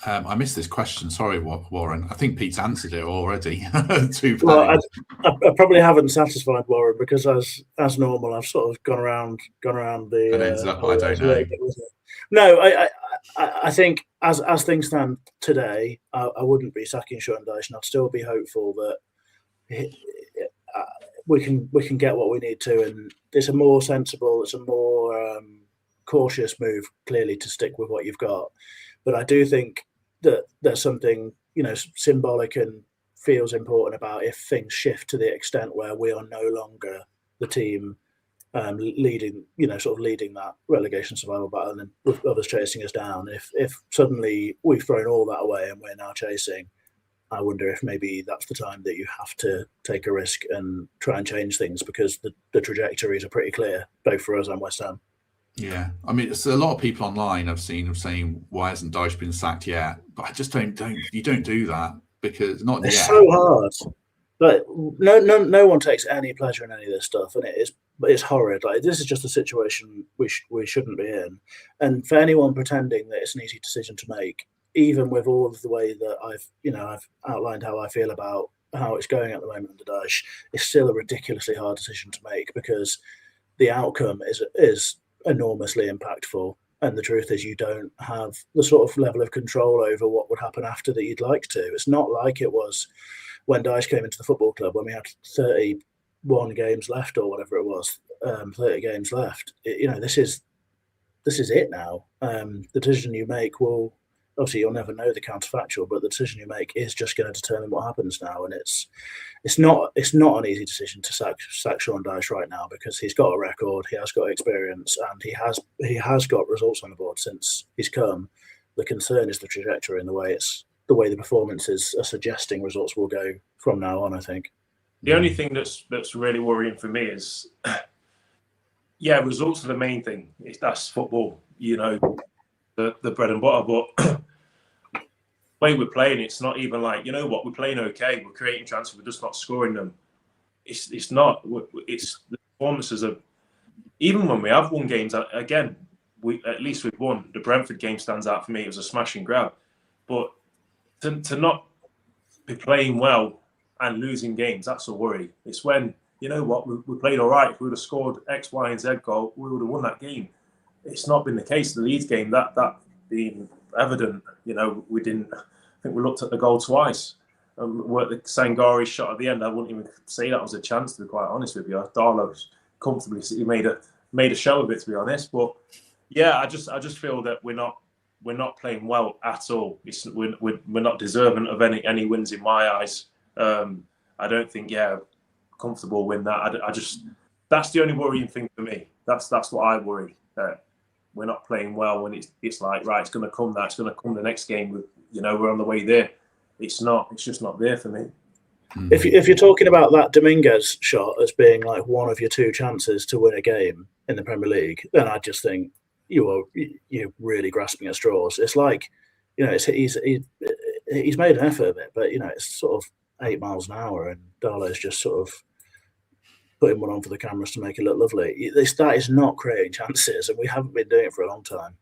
I missed this question. Sorry, Warren. I think Pete's answered it already. Well, I probably haven't satisfied Warren because, as normal, I've sort of gone around the. But ends up, I don't know. No, I think as things stand today, I wouldn't be sacking Sean Dyche, and I'd still be hopeful that we can get what we need to, and it's a more sensible, it's a more cautious move, clearly, to stick with what you've got. But I do think that there's something, symbolic and feels important about if things shift to the extent where we are no longer the team leading that relegation survival battle, and with others chasing us down. If suddenly we've thrown all that away and we're now chasing, I wonder if maybe that's the time that you have to take a risk and try and change things, because the trajectories are pretty clear, both for us and West Ham. Yeah, I mean, it's a lot of people online I've seen saying, why hasn't Dyche been sacked yet? But I just don't do that, because not yet. It's so hard. But no one takes any pleasure in any of this stuff, and it's horrid. Like, this is just a situation we shouldn't be in. And for anyone pretending that it's an easy decision to make, even with all of the way that I've outlined how I feel about how it's going at the moment under Dyche, it's still a ridiculously hard decision to make because the outcome is enormously impactful. And the truth is, you don't have the sort of level of control over what would happen after that you'd like to. It's not like it was when Dyche came into the football club when we had 31 games left or whatever it was, 30 games left. This is it now. The decision you make will, obviously you'll never know the counterfactual, but the decision you make is just going to determine what happens now. And it's not an easy decision to sack Sean Dyche right now because he's got a record, he has got experience, and he has got results on the board since he's come. The concern is the trajectory and the way the performances are suggesting results will go from now on, I think. The only thing that's really worrying for me is, results are the main thing. That's football, the bread and butter. But the way we're playing, it's not even like, we're playing okay. We're creating chances. We're just not scoring them. It's not. It's the performances of, even when we have won games, again, at least we've won. The Brentford game stands out for me. It was a smash and grab. But to not be playing well and losing games, that's a worry. It's when, we played all right. If we would have scored X, Y, and Z goal, we would have won that game. It's not been the case. The Leeds game, that being evident, we didn't. I think we looked at the goal twice. Worked the Sangari shot at the end. I wouldn't even say that was a chance, to be quite honest with you. Darlow's comfortably, he made a show of it, to be honest. But yeah, I just feel that we're not playing well at all. We're not deserving of any wins in my eyes. I don't think comfortable win that. I just, that's the only worrying thing for me. That's what I worry, that we're not playing well when it's like, right, it's going to come the next game. We're on the way there. It's not. It's just not there for me. If you're talking about that Dominguez shot as being like one of your two chances to win a game in the Premier League, then I just think you're really grasping at straws. It's like, he's made an effort of it, but it's sort of 8 miles an hour, and Darlow's just sort of putting one on for the cameras to make it look lovely. That is not creating chances, and we haven't been doing it for a long time.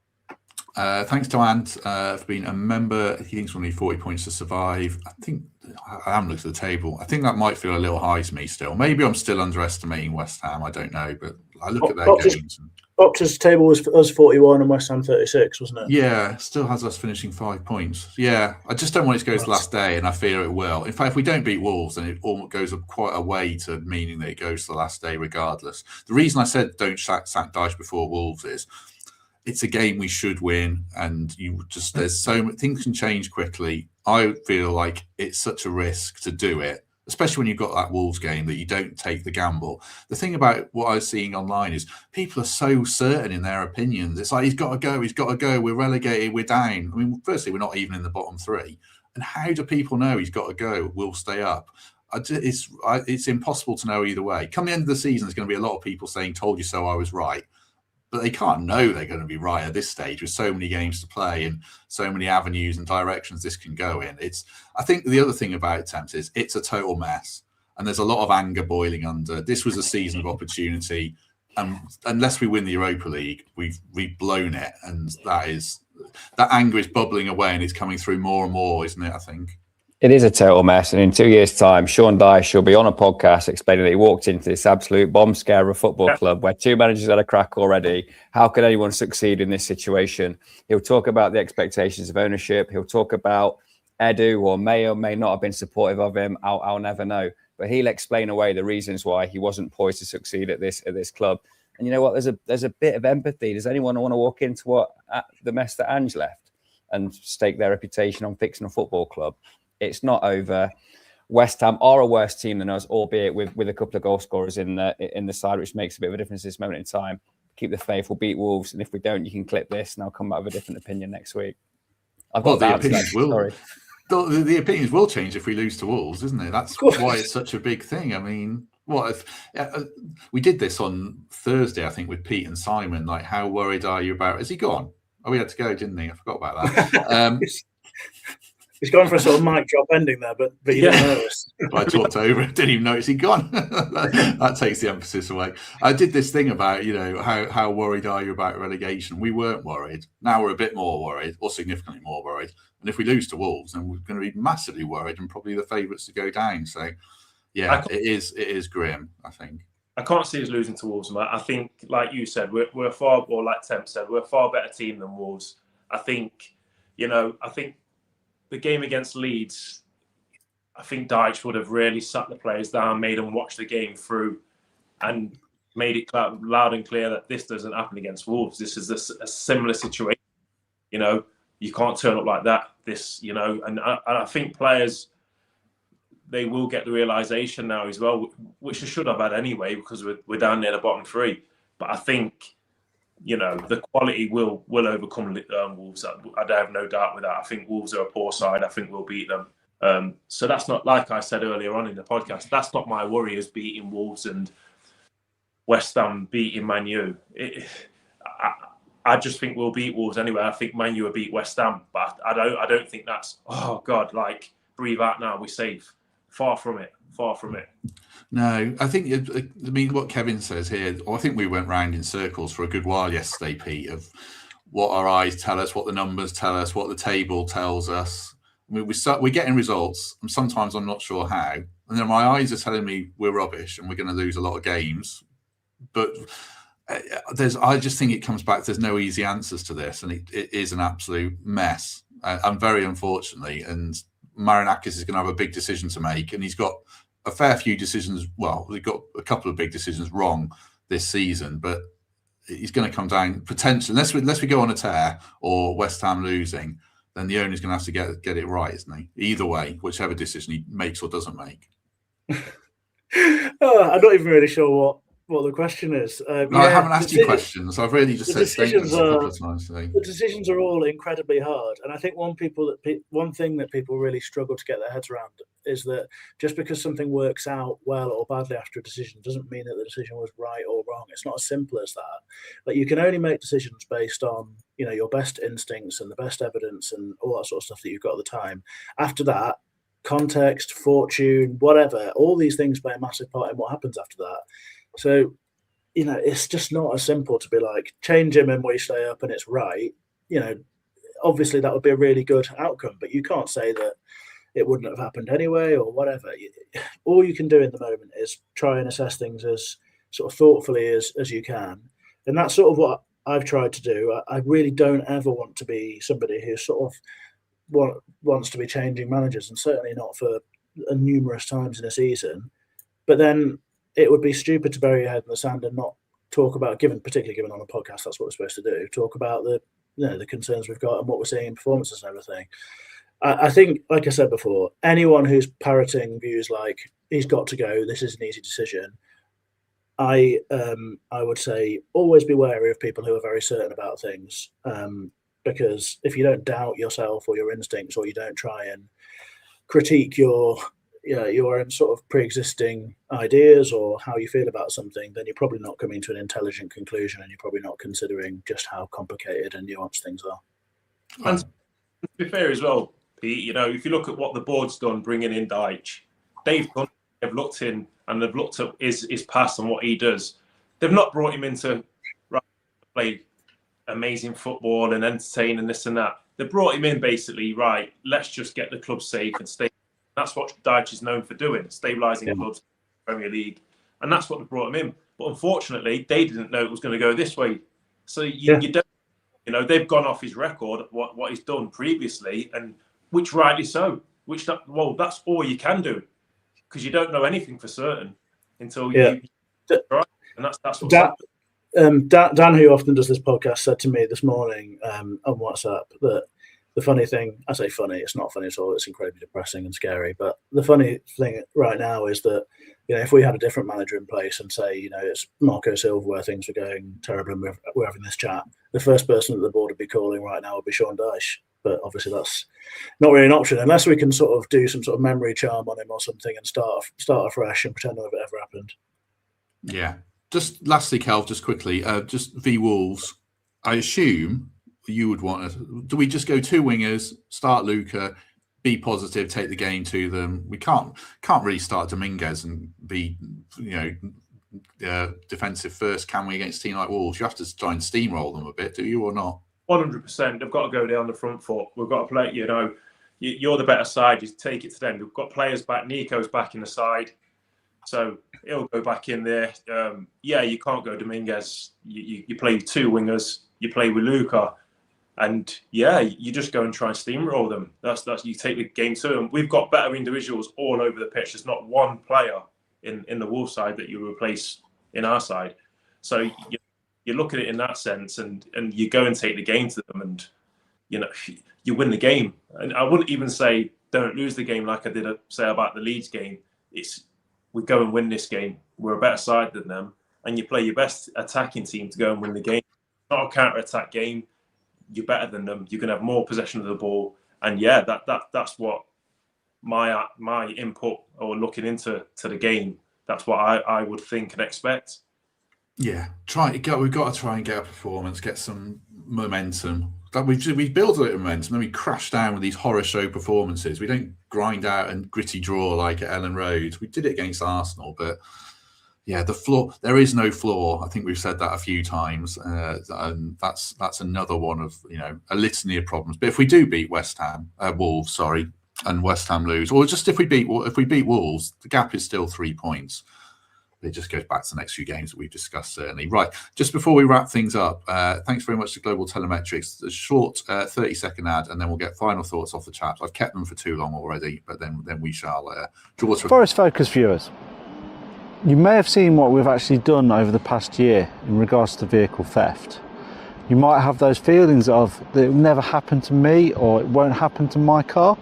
Thanks to Ant for being a member. He thinks we'll need 40 points to survive. I think I haven't looked at the table. I think that might feel a little high to me still. Maybe I'm still underestimating West Ham. I don't know, but I look at their games. Opta's table was us 41 and West Ham 36, wasn't it? Yeah, still has us finishing 5 points. Yeah, I just don't want it to go to the last day, and I fear it will. In fact, if we don't beat Wolves, then it all goes up quite a way to meaning that it goes to the last day regardless. The reason I said don't sack Dyche before Wolves is it's a game we should win, and there's so many things can change quickly. I feel like it's such a risk to do it, especially when you've got that Wolves game, that you don't take the gamble. The thing about what I was seeing online is people are so certain in their opinions. It's like, he's got to go, we're relegated, we're down. I mean, firstly, we're not even in the bottom three. And how do people know he's got to go, we'll stay up? It's impossible to know either way. Come the end of the season, there's going to be a lot of people saying, told you so, I was right. But they can't know they're going to be right at this stage with so many games to play and so many avenues and directions this can go in. I think the other thing about Temps is it's a total mess, and there's a lot of anger boiling under. This was a season of opportunity, and unless we win the Europa League, we've blown it, and that anger is bubbling away, and it's coming through more and more, isn't it? I think. It is a total mess, and in 2 years' time, Sean Dyche will be on a podcast explaining that he walked into this absolute bomb scare of a football club where two managers had a crack already. How can anyone succeed in this situation? He'll talk about the expectations of ownership. He'll talk about Edu, or may not have been supportive of him. I'll never know, but he'll explain away the reasons why he wasn't poised to succeed at this club. And you know what? There's a bit of empathy. Does anyone want to walk into the mess that Ange left and stake their reputation on fixing a football club? It's not over. West Ham are a worse team than us, albeit with a couple of goal scorers in the side, which makes a bit of a difference at this moment in time. Keep the faith. We'll beat Wolves, and if we don't, you can clip this, and I'll come back with a different opinion next week. The opinions will change if we lose to Wolves, isn't it? That's why it's such a big thing. I mean, what if we did this on Thursday? I think with Pete and Simon. Like, how worried are you about? Has he gone? Oh, he had to go, didn't he? I forgot about that. He's gone for a sort of mic drop ending there, but you didn't notice. I talked over it, didn't even notice he'd gone. That takes the emphasis away. I did this thing about, how worried are you about relegation? We weren't worried. Now we're a bit more worried, or significantly more worried. And if we lose to Wolves, then we're going to be massively worried and probably the favourites to go down. So, yeah, it is grim, I think. I can't see us losing to Wolves, Matt. I think, like you said, we're far, or like Temp said, we're a far better team than Wolves. I think the game against Leeds, I think Dyche would have really sat the players down, made them watch the game through, and made it loud and clear that this doesn't happen against Wolves. This is a similar situation. You can't turn up like that. And I think players, they will get the realization now as well, which they should have had anyway, because we're down near the bottom three. But I think, the quality will overcome Wolves. I have no doubt with that. I think Wolves are a poor side. I think we'll beat them. So that's not, like I said earlier on in the podcast, that's not my worry, is beating Wolves and West Ham beating Man U. I just think we'll beat Wolves anyway. I think Man U will beat West Ham, but I don't think that's, oh God, like, breathe out now, we're safe. Far from it. No, I think, what Kevin says here, I think we went round in circles for a good while yesterday, Pete, of what our eyes tell us, what the numbers tell us, what the table tells us. We're getting results, and sometimes I'm not sure how. And then my eyes are telling me we're rubbish and we're going to lose a lot of games. But I just think it comes back, there's no easy answers to this, and it is an absolute mess. And very unfortunately, and Marinakis is going to have a big decision to make, and he's got a fair few decisions. Well, we've got a couple of big decisions wrong this season, but he's going to come down potentially, unless we go on a tear or West Ham losing, then the owner's going to have to get it right, isn't he? Either way, whichever decision he makes or doesn't make. I'm not even really sure what the question is. I haven't asked you questions. I've really just said statements a couple of times today. The decisions are all incredibly hard, and I think one thing that people really struggle to get their heads around is that just because something works out well or badly after a decision doesn't mean that the decision was right or wrong. It's not as simple as that. Like, you can only make decisions based on your best instincts and the best evidence and all that sort of stuff that you've got at the time. After that, context, fortune, whatever, all these things play a massive part in what happens after that. So, it's just not as simple to be like, change him and we stay up and it's right. Obviously that would be a really good outcome, but you can't say that it wouldn't have happened anyway or whatever. All you can do in the moment is try and assess things as sort of thoughtfully as you can. And that's sort of what I've tried to do. I really don't ever want to be somebody who sort of wants to be changing managers, and certainly not for numerous times in a season. But then it would be stupid to bury your head in the sand and not talk about, particularly given on a podcast, that's what we're supposed to do, talk about the concerns we've got and what we're seeing in performances and everything. I think, like I said before, anyone who's parroting views like, he's got to go, this is an easy decision, I would say always be wary of people who are very certain about things, because if you don't doubt yourself or your instincts, or you don't try and critique your own sort of pre-existing ideas or how you feel about something, then you're probably not coming to an intelligent conclusion, and you're probably not considering just how complicated and nuanced things are. And to be fair as well, Pete, if you look at what the board's done bringing in Dyche, they've looked in and they've looked at his past and what he does. They've not brought him in to play amazing football and entertain and this and that. They brought him in basically, right, let's just get the club safe and stay. That's what Dyche is known for doing, stabilising clubs, Premier League. And that's what they brought him in. But unfortunately, they didn't know it was going to go this way. So you don't, they've gone off his record, what he's done previously, and which rightly so. That's all you can do, because you don't know anything for certain until you try. And that's what Dan, who often does this podcast, said to me this morning on WhatsApp that the funny thing, I say funny, it's not funny at all, it's incredibly depressing and scary, but the funny thing right now is that, if we had a different manager in place and say, it's Marco Silva where things are going terribly and we're having this chat, the first person that the board would be calling right now would be Sean Dyche. But obviously that's not really an option unless we can sort of do some sort of memory charm on him or something and start afresh and pretend none of it ever happened. Yeah. Just lastly, Kelv, just quickly, just v Wolves, I assume you would want to, do we just go two wingers, start Luca, be positive, take the game to them. We can't really start Dominguez and be, defensive first, can we, against a team like Wolves? You have to try and steamroll them a bit, do you, or not? 100%. They've got to go down the front foot. We've got to play, you're the better side. You take it to them. We've got players back. Nico's back in the side. So he'll go back in there. You can't go Dominguez. You play with two wingers. You play with Luca. And you just go and try and steamroll them. That's you take the game to them. We've got better individuals all over the pitch. There's not one player in the Wolves side that you replace in our side. So you look at it in that sense, and you go and take the game to them, and you win the game. And I wouldn't even say don't lose the game like I did say about the Leeds game. It's we go and win this game. We're a better side than them, and you play your best attacking team to go and win the game. It's not a counter-attack game. You're better than them. You can have more possession of the ball, and that's what my input or looking into the game. That's what I would think and expect. Yeah, we've got to try and get a performance, get some momentum. We build a little momentum, then we crash down with these horror show performances. We don't grind out and gritty draw like at Elland Road. We did it against Arsenal, but the floor, there is no floor. I think we've said that a few times, and that's another one of a litany of problems. But if we do beat Wolves, and West Ham lose, or just if we beat Wolves, the gap is still 3 points. It just goes back to the next few games that we've discussed, certainly. Right, just before we wrap things up, thanks very much to Global Telemetrics. A short 30-second ad, and then we'll get final thoughts off the chat. I've kept them for too long already, but then we shall draw to... Forest Focus viewers, you may have seen what we've actually done over the past year in regards to vehicle theft. You might have those feelings of that it will never happen to me, or it won't happen to my car.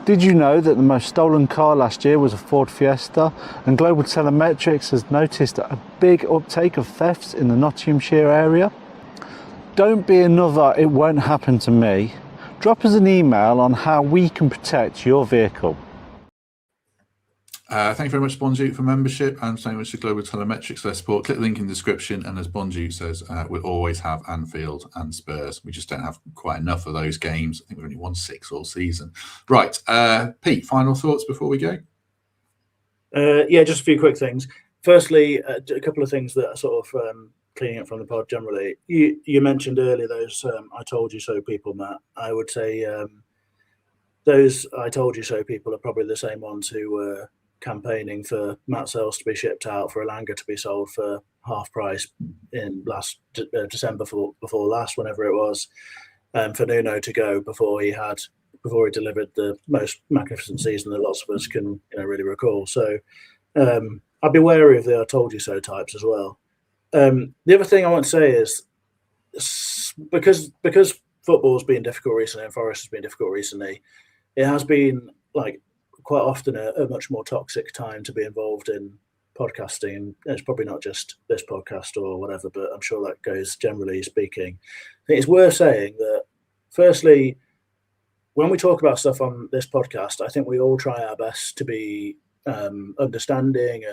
Did you know that the most stolen car last year was a Ford Fiesta, and Global Telemetrics has noticed a big uptake of thefts in the Nottinghamshire area? Don't be another "it won't happen to me." Drop us an email on how we can protect your vehicle. Thank you very much, Bonjoot, for membership, and thank you very much to Global Telemetrics for their support. Click the link in the description, and as Bonjoot says, we'll always have Anfield and Spurs. We just don't have quite enough of those games. I think we've only won 6 all season. Right, Pete, final thoughts before we go? Just a few quick things. Firstly, a couple of things that are sort of cleaning up from the pod generally. You mentioned earlier those I told you so people, Matt. I would say those I told you so people are probably the same ones who were campaigning for Matt Sells to be shipped out, for Elanga to be sold for half price in last December before last, whenever it was, for Nuno to go before he delivered the most magnificent season that lots of us can really recall. So I'd be wary of the I told you so types as well. The other thing I want to say is because football's been difficult recently and Forest has been difficult recently, it has been quite often a much more toxic time to be involved in podcasting. And it's probably not just this podcast or whatever, but I'm sure that goes generally speaking. I think it's worth saying that, firstly, when we talk about stuff on this podcast, I think we all try our best to be understanding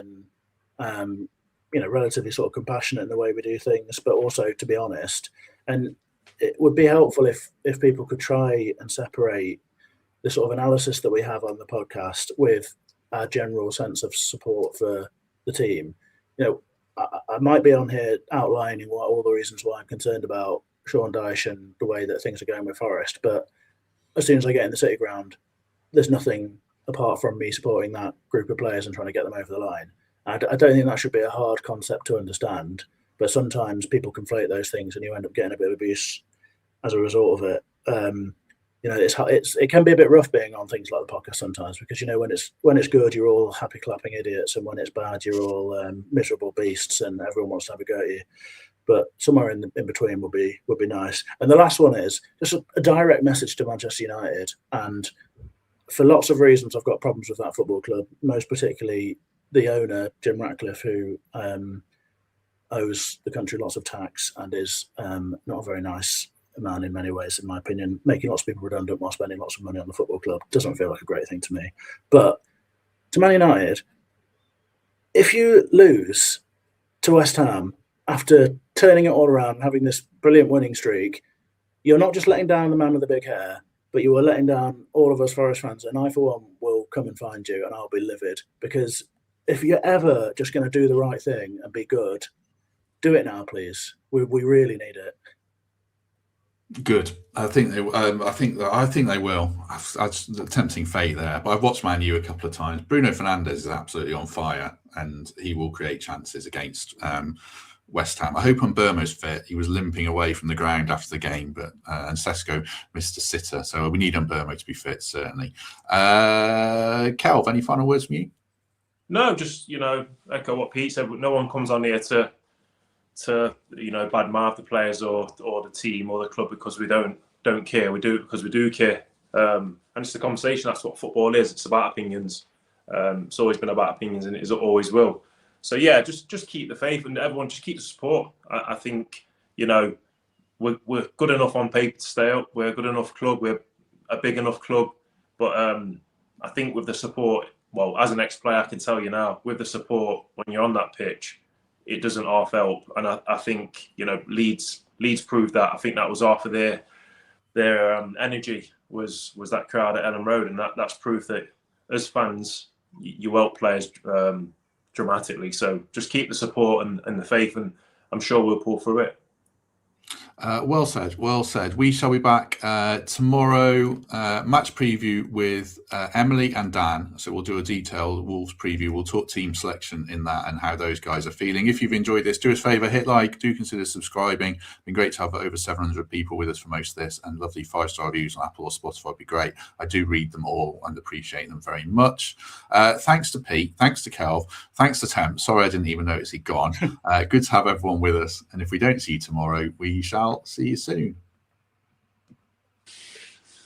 and relatively sort of compassionate in the way we do things, but also to be honest. And it would be helpful if people could try and separate the sort of analysis that we have on the podcast with our general sense of support for the team. I might be on here outlining all the reasons why I'm concerned about Sean Dyche and the way that things are going with Forest, but as soon as I get in the City ground, there's nothing apart from me supporting that group of players and trying to get them over the line. I don't think that should be a hard concept to understand, but sometimes people conflate those things and you end up getting a bit of abuse as a result of it. It can be a bit rough being on things like the podcast sometimes, because when it's good you're all happy clapping idiots, and when it's bad you're all miserable beasts and everyone wants to have a go at you. But somewhere in between would be nice. And the last one is just a direct message to Manchester United. And for lots of reasons, I've got problems with that football club, most particularly the owner, Jim Ratcliffe, who owes the country lots of tax and is not a very nice man in many ways, in my opinion. Making lots of people redundant while spending lots of money on the football club doesn't feel like a great thing to me. But to Man United, if you lose to West Ham after turning it all around and having this brilliant winning streak, you're not just letting down the man with the big hair, but you are letting down all of us Forest fans, and I, for one, will come and find you, and I'll be livid, because if you're ever just going to do the right thing and be good, do it now, please. We really need it. Good. I think they will. That's a tempting fate there. But I've watched Man U a couple of times. Bruno Fernandes is absolutely on fire, and he will create chances against West Ham. I hope Mbeumo's fit. He was limping away from the ground after the game, but and Sesko missed a sitter, so we need Mbeumo to be fit, certainly. Kelv, any final words from you? No, just echo what Pete said. No one comes on here to badmouth the players or the team or the club because we don't care. We do it because we do care. And it's a conversation. That's what football is. It's about opinions. It's always been about opinions, and it always will. So yeah, just keep the faith, and everyone just keep the support. I think we're good enough on paper to stay up. We're a good enough club. We're a big enough club. But I think with the support, well, as an ex-player, I can tell you now, with the support when you're on that pitch, it doesn't half help. And I think Leeds proved that. I think that was half of their energy was that crowd at Elland Road, and that's proof that as fans you help players dramatically. So just keep the support and the faith, and I'm sure we'll pull through it. Well said. Well said. We shall be back tomorrow. Match preview with Emily and Dan. So we'll do a detailed Wolves preview. We'll talk team selection in that and how those guys are feeling. If you've enjoyed this, do us a favour, hit like. Do consider subscribing. It's been great to have over 700 people with us for most of this, and lovely 5-star reviews on Apple or Spotify would be great. I do read them all and appreciate them very much. Thanks to Pete. Thanks to Kelv. Thanks to Temp. Sorry I didn't even notice he'd gone. Good to have everyone with us. And if we don't see you tomorrow, we shall see you soon.